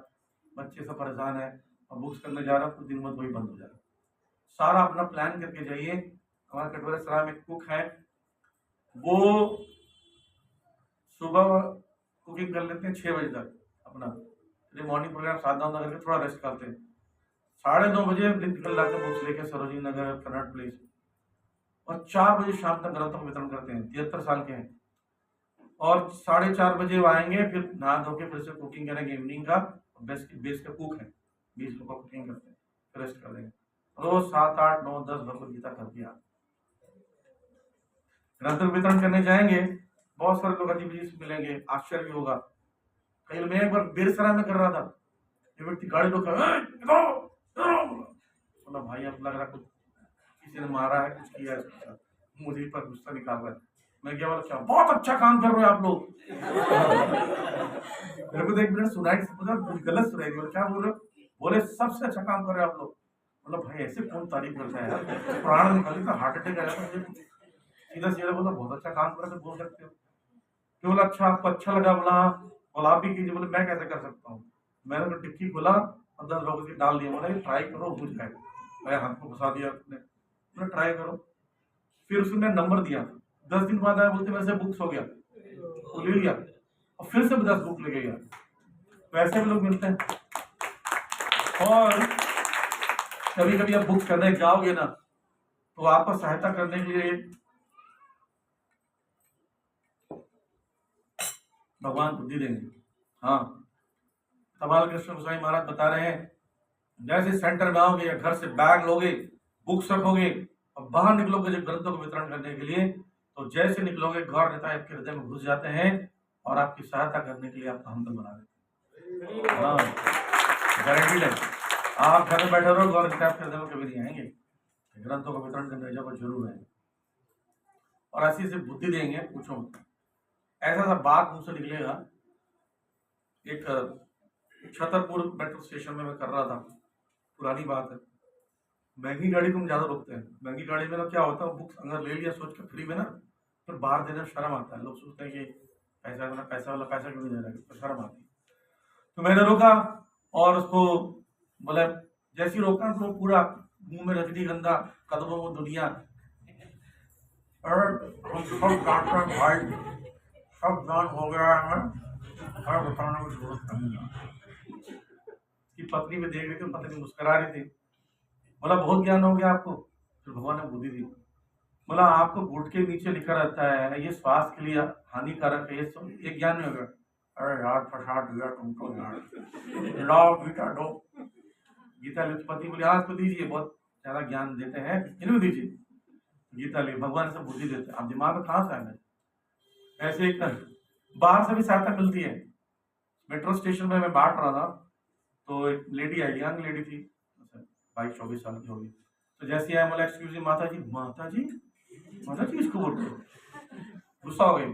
बच्चे सब परेशान है, और बुक्स करने जा रहा है, कुछ दिन बाद वही बंद हो जाएगा। सारा अपना प्लान करके जाइए। हमारे कटोरा सराय में कुक है, वो सुबह कुकिंग कर लेते हैं 6 बजे तक अपना, मॉर्निंग प्रोग्राम 7-9 करके थोड़ा रेस्ट करते हैं, 9:30 बजे निकल जाते हैं बुक्स लेके सरोजिनी नगर कन्नट प्लेस, और 4 बजे शाम तक ग्रंथों का वितरण करते हैं। 73 साल के हैं, और 4:30 बजे वो आएंगे, फिर नहा धो के फिर से कुकिंग करेंगे इवनिंग का। बेस का कुक है, 20 लोग का कुकिंग करते हैं, फिर रेस्ट कर देंगे। रोज 7, 8, 9, 10 भगवत गीता कर दिया। ग्रंथ वितरण करने जाएंगे, बहुत सारे लोग अजीब अजीब मिलेंगे, आश्चर्य भी होगा। कहीं मैं एक बार बेरसरा में कर रहा था, ये व्यक्ति गाड़ी रोका, बोला भाई अब लग रहा कुछ किसी ने मारा है, कुछ किया है, मुझे पर गुस्सा निकाल रहा है। मैं क्या बोला, क्या बहुत अच्छा काम कर रहे हो आप लोग। मेरे को 1 मिनट सुनाई, गलत सुनाई, क्या बोल रहे हो? बोले सबसे अच्छा काम कर रहे हो आप लोग। मतलब भाई ऐसे कौन तारीफ करता है यार, प्राण निकाली तो हार्ट अटैक आया था मुझे। सीधा सीधा बोला बहुत अच्छा काम कर रहे थे, बोल सकते हो। तो बोला अच्छा आपको अच्छा लगा, बोला आप भी कीजिए। बोले मैं कैसे कर सकता हूँ? मैंने तो टिक्की खोला और 10 लोगों की डाल दिया, बोला ट्राई करो बुझ जाएगा। मैं हाथ को घुसा दिया उसने, बोला ट्राई करो। फिर उसने नंबर दिया, 10 दिन बाद आया, बोलते मेरे से बुक्स हो गया, तो ले लिया, और फिर से 10 बुक लेके गया। वैसे भी लोग मिलते हैं। और कभी कभी आप बुक्स करने जाओगे ना, तो आपको सहायता करने के लिए भगवान बुद्धि देंगे। हाँ, कमाल कृष्ण गोस्वामी महाराज बता रहे हैं, जैसे सेंटर में आओगे या घर से बैग लोगे, बुक्स रखोगे और बाहर निकलोगे जब ग्रंथों को वितरण करने के लिए, तो जैसे निकलोगे गौर नेता आपके हृदय में घुस जाते हैं और आपकी सहायता करने के लिए आपका हमदम बना देते हैं। हाँ, गारंटीड है। आप घर में बैठे रहो, गौर नेता आपके हृदय में कभी नहीं आएंगे, ग्रंथों को वितरण करने जब जरूर है। और ऐसी से बुद्धि देंगे, पूछो ऐसा सा बात मुझसे निकलेगा। एक छतरपुर मेट्रो स्टेशन में मैं कर रहा था, पुरानी बात है। महंगी गाड़ी को हम ज़्यादा रोकते हैं। महंगी गाड़ी में ना क्या होता है, बुक्स अगर ले लिया सोच के फ्री में ना, फिर बाहर देने में शर्म आता है। लोग सोचते हैं कि पैसा वाला पैसा क्यों नहीं दे रहा है, तो शर्म आती है। तो मैंने रोका और उसको बोला, जैसे ही रोका तो पूरा मुंह में रजनीगंधा, कदमों में दुनिया, और हम सब डॉक्टर भाई सब जान हो गया है, और बताने की जरूरत नहीं है। कि पत्नी में देख रही थी, पत्नी मुस्कुरा रही थी। बोला बहुत ज्ञान हो गया आपको? फिर भगवान ने बुद्धि दी। बोला आपको गुट के नीचे लिखा रहता है ये स्वास्थ्य के लिए हानिकारक है, ये ज्ञान नहीं होगा। अरे यार प्रसाद दिया तुमको यार, लाओ गीता दो। गीता ले, पति बोले आज को दीजिए, बहुत ज्यादा ज्ञान देते हैं, इन्हें दीजिए। गीता ले, भगवान से बुद्धि देते हैं। आप दिमाग में कहाँ से आएंगे? ऐसे एक बाहर से भी सहायता मिलती है। मेट्रो स्टेशन में मैं बांट रहा था, तो एक लेडी आई, यंग लेडी थी, 22-24 साल की होगी। तो जैसे आया, बोला एक्सक्यूज मी माता जी, माता जी, माता जी इसको बोलते, गुस्सा हो गई।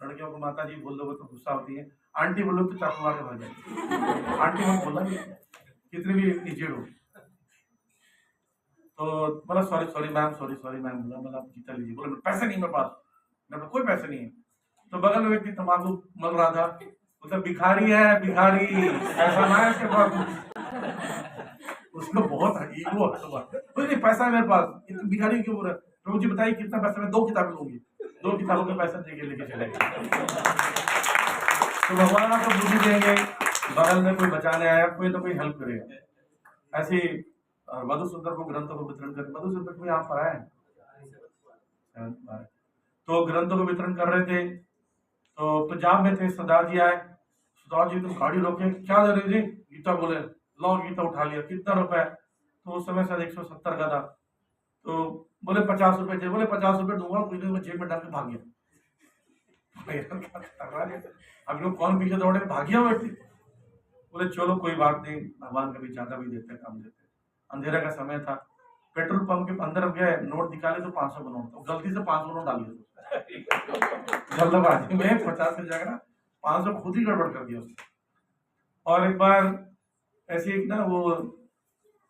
लड़कियों को माता जी बोल दोगे तो गुस्सा होती है, आंटी बोलो तो चाकू मार के भाग जाए। आंटी मत बोला, कितने भी इजेड हो। तो बोला sorry sorry ma'am, sorry ma'am. बोला आप गीता लीजिए। बोला पैसे नहीं मेरे पास। मेरे पास कोई पैसे नहीं है। तो बगल में व्यक्ति तंबाकू मल रहा था, बोलता भिखारी है भिखारी, पैसा ना है इसके पास। उसको बहुत ईगो हुआ, बोले पैसा है मेरे पास, इतना भिखारी क्यों बोल रहा है? प्रभु जी बताइए कितना पैसा? मैं 2 किताबें लूंगी। 2 किताबों का पैसा देके लेके चलेगा। तो भगवान आपको बुद्धि देंगे, बगल में कोई बचाने आया, कोई ना कोई हेल्प करेगा। ऐसे मधुसूदन को ग्रंथों को वितरण कर, मधुसूदन को यहाँ पर आया है, तो ग्रंथों को वितरण कर रहे थे। तो पंजाब में थे, सरदार जी आए। सरदार जी तुम गाड़ी रोके, क्या दे रहे जी? गीता बोले, लो गीता उठा लिया। कितना रुपए? तो उस समय शायद 170 का था। तो बोले 50 रुपए चाहिए। बोले 50 रुपए दूंगा, कुछ दिन में जेब में डाल के भाग गया। अब लोग कौन पीछे दौड़े, भाग गया व्यक्ति। बोले चलो कोई बात नहीं, भगवान कभी ज्यादा भी देते हैं, कम देते हैं। अंधेरा का समय था, पेट्रोल पंप के अंदर गए, नोट निकाले तो 500 का नोट, तो गलती से 500 नोट डाल दिया। जल्दबाजी में 50 की जगह 500 खुद ही गड़बड़ कर दिया उसने। और एक बार ऐसे एक ना, वो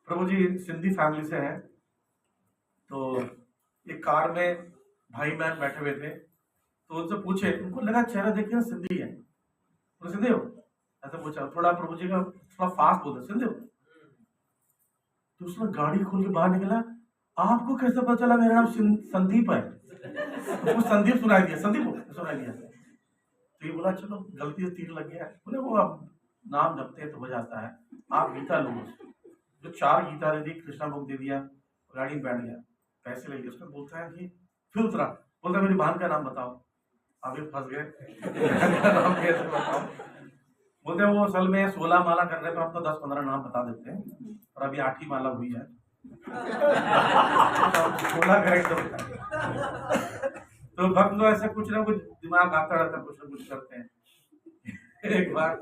प्रभु जी सिंधी फैमिली से है, तो एक कार में भाई बहन बैठे हुए थे। तो उनसे पूछे, उनको लगा चेहरा देखिए ना सिंधी है, तो सिंधी हो? ऐसा पूछा, थोड़ा प्रभु जी का थोड़ा फास्ट बोलते, सिंधी हो? तो उसने गाड़ी खोल के बाहर निकला, आपको कैसे पता चला मेरा नाम संदीप है? तो संदीप सुनाई दिया, संदीप हो सुनाई दिया। तो ये बोला चलो गलती से तीर लग गया। बोले वो आप नाम जपते हैं तो हो जाता है, आप गीता लो। जो 4 गीता दे दी, कृष्णा बुक दे दिया, गाड़ी में बैठ गया, पैसे ले लिए। उसने बोलता है कि फिर उतरा, बोलता मेरी बहन का नाम बताओ। अभी फंस गए। नाम कैसे बताओ? बोलते वो असल में 16 माला करने पर हम तो 10-15 नाम बता देते हैं, और अभी 8 ही माला हुई है। 16 करेक्ट होता है। तो भक्त तो ऐसा कुछ ना कुछ दिमाग आता रहता है, कुछ ना कुछ करते हैं। एक बार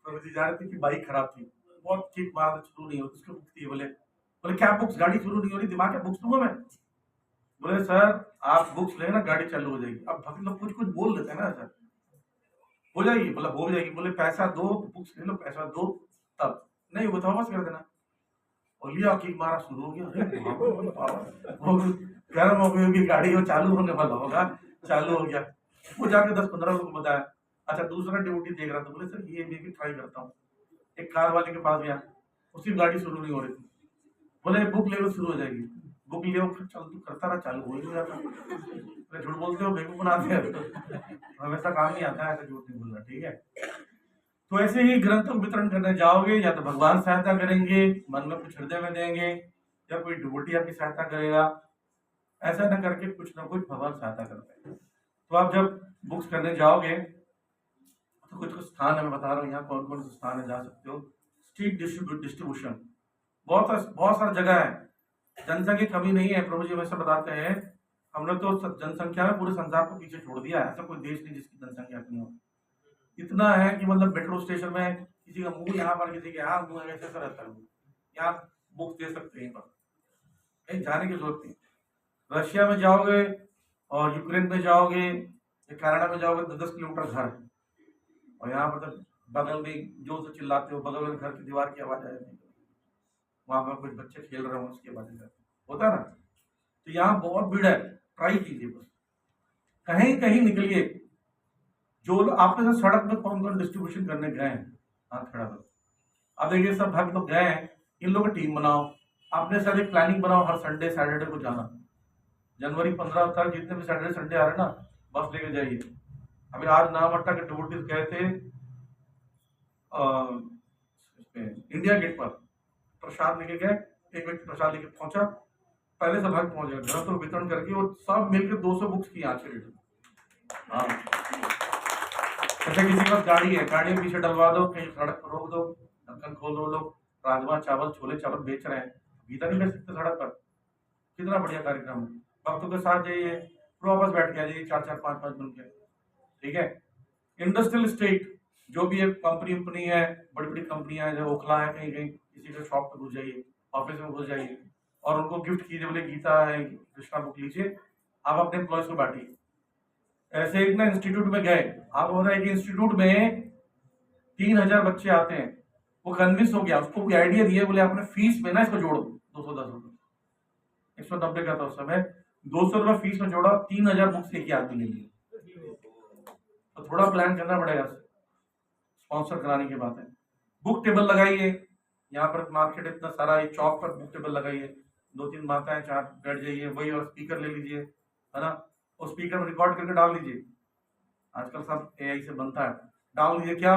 प्रभु जी जा रहे थे कि बाइक खराब थी, बहुत ठीक बात शुरू नहीं होती, उसकी बुक थी। बोले क्या बुक्स, गाड़ी शुरू नहीं हो रही, दिमाग है बुक्स दूंगा मैं? बोले सर आप बुक्स लेना, गाड़ी चालू हो जाएगी। अब भक्त लोग कुछ कुछ बोल देते हैं ना, सर हो जाएगी, मतलब हो जाएगी। बोले पैसा दो, बुक्स ले लो, पैसा दो, तब नहीं वो तो वापस कर देना। और लिया कि मारा शुरू हो गया। वो गर्म हो गई होगी गाड़ी, वो चालू होने वाला होगा, चालू हो गया। वो जाके 10-15 लोग बताया। अच्छा दूसरा ड्यूटी देख रहा था, बोले सर ये भी ट्राई करता हूँ। एक कार वाले के पास गया, उसकी गाड़ी शुरू नहीं हो रही थी। बोले बुक ले लो, शुरू हो जाएगी। बुक लियो, चल तू करता रहा, चालू हो ही नहीं जाता। झूठ बोलते हो, बेवकूफ बनाते हैं, हमेशा काम नहीं आता है, ऐसा झूठ नहीं बोलना, ठीक है। तो ऐसे ही ग्रंथों वितरण करने जाओगे, या तो भगवान सहायता करेंगे, मन में कुछ हृदय में देंगे, या कोई डिवोटी आपकी सहायता करेगा। ऐसा न करके कुछ ना कुछ भगवान सहायता करते हैं। तो आप जब बुक्स करने जाओगे तो कुछ कुछ स्थान है, मैं बता रहा हूँ यहाँ कौन कौन से स्थान है जा सकते हो। स्ट्रीट डिस्ट्रीब्यूशन, बहुत सारी जगह है, जनसंख्या की कमी नहीं है। प्रभु जी वैसे बताते हैं, हमने तो जनसंख्या में पूरे संसार को पीछे छोड़ दिया है। ऐसा कोई देश नहीं जिसकी जनसंख्या इतनी हो। इतना है कि मतलब मेट्रो स्टेशन में किसी का मुंह यहाँ पर, किसी के यहाँ मुंह है, ऐसा रहता है। यहाँ बुक दे सकते हैं, पर कहीं जाने की जरूरत नहीं। रशिया में जाओगे और यूक्रेन में जाओगे या कनाडा में जाओगे, 10-10 किलोमीटर घर है, और यहाँ पर तो बगल में जो तो चिल्लाते हो, बगल में घर की दीवार की आवाज आ जाती है, वहां पर कुछ बच्चे खेल रहे हो उसकी आवाज होता है ना। तो यहाँ बहुत भीड़ है, ट्राई कीजिए बस, कहीं कहीं निकलिए। जो लोग आपके साथ सड़क में कौन कौन डिस्ट्रीब्यूशन करने गए हैं, हाथ खड़ा करो। अब देखिए सब भक्त लोग गए हैं, इन लोगों की टीम बनाओ, अपने साथ एक प्लानिंग बनाओ, हर संडे सैटरडे को जाना। जनवरी 15 तक जितने भी सैटरडे संडे आ रहे हैं ना, बस लेके जाइए। अभी आज नामट्टा के डिवोटीज गए थे इंडिया गेट पर, प्रसाद लेके गए, एक व्यक्ति प्रसाद लेके पहुंचा, पहले से भाग पहुंच गया घर, तो वितरण करके वो सब मिलकर 200 बुक्स की आज के डेट। हाँ, जैसे किसी के पास गाड़ी है, गाड़ी में पीछे डलवा दो, कहीं सड़क पर रोक दो, ढक्कन खोल दो, लोग राजमा चावल छोले चावल बेच रहे हैं, गीता नहीं बेच सकते सड़क पर। कितना बढ़िया कार्यक्रम है। भक्तों के साथ जाइए, वापस बैठ के आ जाइए, 4-4 5-5 मिनट के, ठीक है। इंडस्ट्रियल स्टेट जो भी है, कंपनी वंपनी है, बड़ी बड़ी कंपनियां है, जो ओखला है, कहीं कहीं किसी के शॉप पर घुस जाइए, ऑफिस में घुस जाइए और उनको गिफ्ट कीजिए, बोले गीता है कृष्णा बुक लीजिए, आप अपने एम्प्लॉयज को बांटिए। ऐसे एक ना इंस्टीट्यूट में गए, आप हो रहा है कि इंस्टीट्यूट में 3000 बच्चे आते हैं, वो कन्विंस हो गया, उसको कोई आइडिया दिया, बोले अपने फीस में ना इसको जोड़ो 210 रुपये, 190 का था उस समय, 200 रुपये फीस में जोड़ा, 3000 बुक्स एक ही आदमी ले लिए। तो थोड़ा प्लान करना पड़ेगा, स्पॉन्सर कराने की बात है। बुक टेबल लगाइए, यहाँ पर मार्केट इतना सारा, एक चौक पर बुक टेबल लगाइए, 2-3 माताएं 4 बैठ जाइए वही, और स्पीकर ले लीजिए, है ना, और स्पीकर में रिकॉर्ड करके डाल लीजिए, आजकल सब एआई से बनता है, डाल लीजिए क्या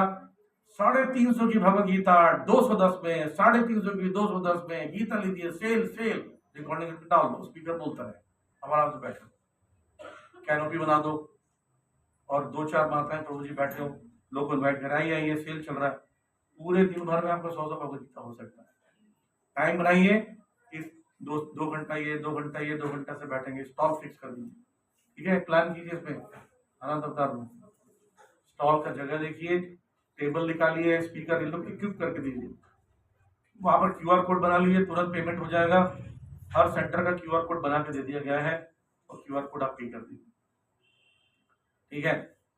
350 की भगवत गीता 210 में, 350 की 210 में, गीता लीजिए सेल सेल, रिकॉर्डिंग करके डाल दो, स्पीकर बोलता है, अब आराम से बैठो, कैनोपी बना दो, और 2-4 माताएं प्रभु जी बैठे हो, लोग को इन्वाइट कराइए, ये सेल चल रहा है, पूरे दिन भर में आपका 100 भगवत गीता हो सकता है। टाइम बनाइए, इस 2 घंटा ये 2 घंटा ये 2 घंटा से बैठेंगे, स्टॉल फिक्स कर दीजिए, ठीक है, प्लान कीजिए इसमें, आनंद अवतार में स्टॉल का जगह देखिए, टेबल निकालिए, स्पीकर इन लोग इक्विप करके दीजिए, वहां पर क्यूआर कोड बना लीजिए, तुरंत पेमेंट हो जाएगा, हर सेंटर का क्यूआर कोड बना के दे दिया गया है, और क्यूआर कोड आप पे कर दीजिए, ठीक है।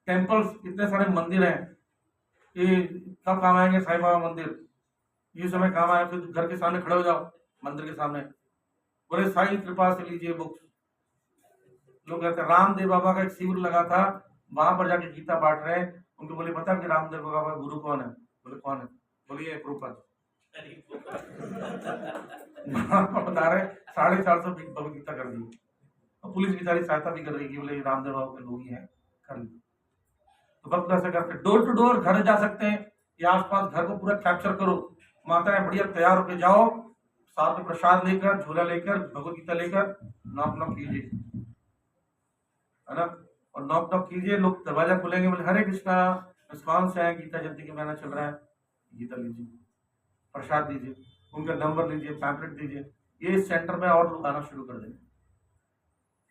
टेम्पल्स, इतने सारे मंदिर हैं, ये कब काम आएंगे, साईं बाबा मंदिर ये समय काम आए, फिर घर के सामने खड़े हो जाओ, मंदिर के सामने, बोले साईं कृपा से लीजिए बुक्स। लोग कहते हैं रामदेव बाबा का एक शिविर लगा था, वहां पर जाके गीता बांट रहे हैं, उनको बोले पता कि रामदेव बाबा का गुरु कौन है, बोले कौन है, बोलिए प्रभुपाद। बता रहे 450 भगवत गीता कर दी, और पुलिस बेचारी सहायता भी कर रही है, बोले रामदेव बाबा के लोग ही हैं, कर ली। तो भक्त ऐसे करते, डोर टू डोर घर जा सकते हैं, या आसपास घर को पूरा कैप्चर करो, माताएं बढ़िया तैयार होकर जाओ, साथ में प्रसाद लेकर, झोला लेकर, भगवत गीता लेकर, नॉक नॉक कीजिए, है ना, और नॉक नॉक कीजिए, लोग दरवाजा खोलेंगे, बोले हरे कृष्णा, इस्कॉन से आए, गीता जयंती का महीना चल रहा है, गीता लीजिए, प्रसाद दीजिए, उनका नंबर लीजिए, पैम्पलेट दीजिए, ये इस सेंटर में और लोग आना शुरू कर देंगे।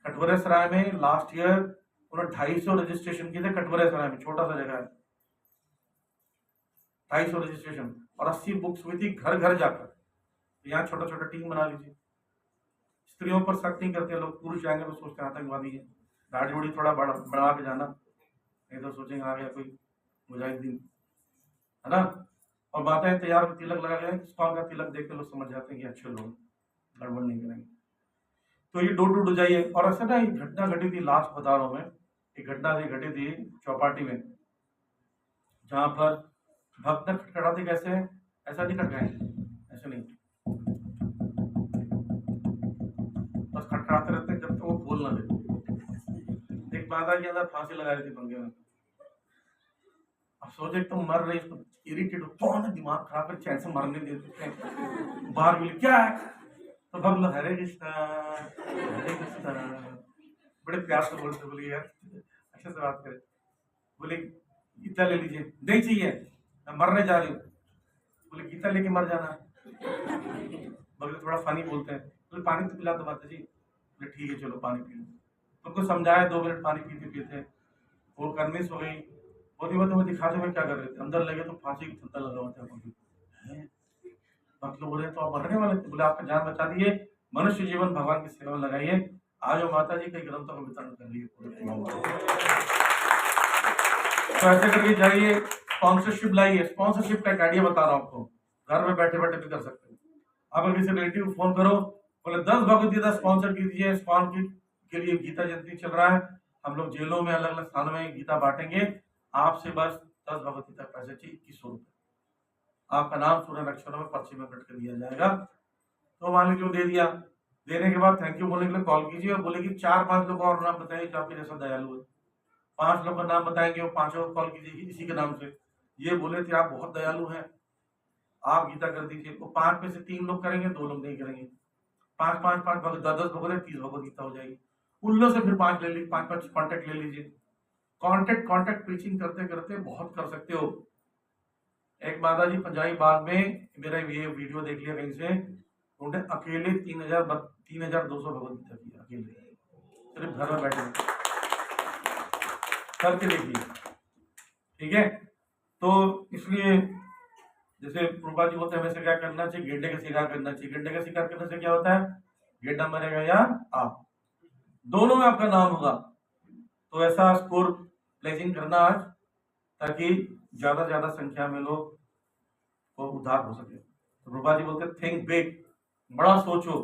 कटवरे सराय में लास्ट ईयर उन्होंने 250 रजिस्ट्रेशन किए थे, कटवरे सराय में, छोटा सा जगह है, 250 रजिस्ट्रेशन, और 80 बुक्स हुई थी घर घर जाकर। यहाँ छोटा छोटा टीम बना लीजिए, स्त्रियों पर शक नहीं करते लोग, पुरुष जाएंगे तो सोचते आतंकवादी है, दाढ़ी उड़ी थोड़ा बढ़ा के जाना, नहीं तो सोचेंगे आ गया कोई मुजाहिदीन, है ना, और बातें तैयार तिलक लगा गया, स्कॉल का तिलक देख के लोग समझ जाते हैं कि अच्छे लोग, गड़बड़ नहीं करेंगे। तो ये डोर टू डोर जाइए। और ऐसा ना एक घटना घटी थी, लास्ट बता रहा हूँ मैं, एक घटना घटी थी चौपाटी में, जहां पर भक्त ने खटखटाते कैसे, ऐसा नहीं खटकाए, ऐसे नहीं, बस खटखटाते रहते जब तक वो खोल ना दे। एक माता के अंदर फांसी लगा रही थी पंखे में, अब सोचे तुम मर रही, इसको इरिटेट कौन है, दिमाग खराब कर, चैन से मरने देते हैं, बाहर बोले क्या है, तो भक्त हरे कृष्णा हरे कृष्णा, बड़े प्यार से बोलते, बोले यार अच्छे से बात करे, बोले गीता ले लीजिए, नहीं चाहिए मैं मरने जा रही हूँ, बोले गीता लेके मर जाना, भक्त थोड़ा फनी बोलते हैं, बोले पानी तो पिला दो माता जी, बोले ठीक है चलो पानी पी लो, उनको समझाया, 2 मिनट पानी पीते पीते वो कन्विंस हो गई, बोली मैं दिखा दो मैं क्या कर रहे थे, अंदर लगे तो फांसी की छत्ता लगा हुआ था, भक्त लोग बोले तो आप मरने वाले थे, बोले आपका जान बचा दिए, मनुष्य जीवन भगवान की सेवा में लगाइए, आज माता जी कई ग्रंथों का वितरण कर लिए पूरे। तो ऐसे करके जाइए, स्पॉन्सरशिप लाइए। स्पॉन्सरशिप का एक आइडिया बता रहा हूँ आपको, घर में बैठे बैठे भी कर सकते हो। आप अगर किसी रिलेटिव को फोन करो, बोले 10 भगवत गीता स्पॉन्सर कीजिए, स्पॉन के लिए गीता जयंती चल रहा है, हम लोग जेलों में अलग अलग स्थानों में गीता बांटेंगे, आपसे बस 10 भगवत गीता पैसे चाहिए, 2100 रुपये, आपका नाम सूर्य नक्षत्र में पर्ची में कट कर दिया जाएगा। तो मान लीजिए दे दिया, देने के बाद थैंक यू बोलने के लिए कॉल कीजिए और बोले कि 4-5 लोग और नाम बताइए जो आपके जैसा दयालु है। 5 लोग का नाम बताएंगे, वो 5 को कॉल कीजिए इसी के नाम से, ये बोले थे आप बहुत दयालु हैं, आप गीता कर दीजिए। वो 5 में से 3 लोग करेंगे, 2 लोग नहीं करेंगे। 5-5-5 भगवत 10 भगवत 30 भगवत गीता हो जाएगी। उन लोग से फिर 5 ले लीजिए, 5 कॉन्टेक्ट ले लीजिए। कॉन्टेक्ट प्रीचिंग करते करते बहुत कर सकते हो। एक माता जी पंजाबी बाग में, मेरा ये वीडियो देख लिया कहीं से, उन्होंने अकेले 3200 भगवत गीता किया, अकेले, सिर्फ घर में बैठे करके देखिए, ठीक है। तो इसलिए जैसे प्रभुपाद जी बोलते हैं हमें से क्या करना चाहिए, गेंडे का शिकार करना चाहिए। गेंडे का शिकार करने से क्या होता है, गेंडा मरेगा या आप, दोनों में आपका नाम होगा। तो ऐसा स्कोर प्लेसिंग करना आज, ताकि ज्यादा ज्यादा संख्या में लोग को उद्धार हो सके। तो प्रभुपाद जी बोलते थिंक बिग, बड़ा सोचो।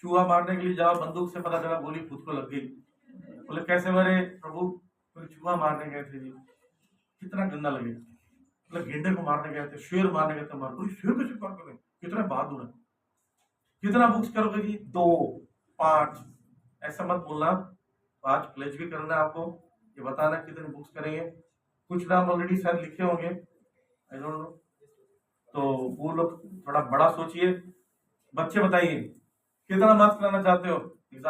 चूहा मारने के लिए जाओ, बंदूक से पता चला गोली खुद को लग गई, बोले कैसे मरे प्रभु, तो चूहा मारने गए थे जी, कितना गंदा लगेगा। मतलब गेंडे को मारने गए थे, शेर मारने गए थे, मार कोई शेर कैसे मार करें, कितना बहादुर है। कितना बुक्स करोगे जी, 2 5, ऐसा मत बोलना। आज प्लेज भी करना है आपको, ये बताना कितने बुक्स करेंगे। कुछ नाम ऑलरेडी शायद लिखे होंगे, आई डोंट नो, तो वो लोग थोड़ा बड़ा सोचिए। बच्चे बताइए कितना मार्क्स लाना चाहते हो एग्जाम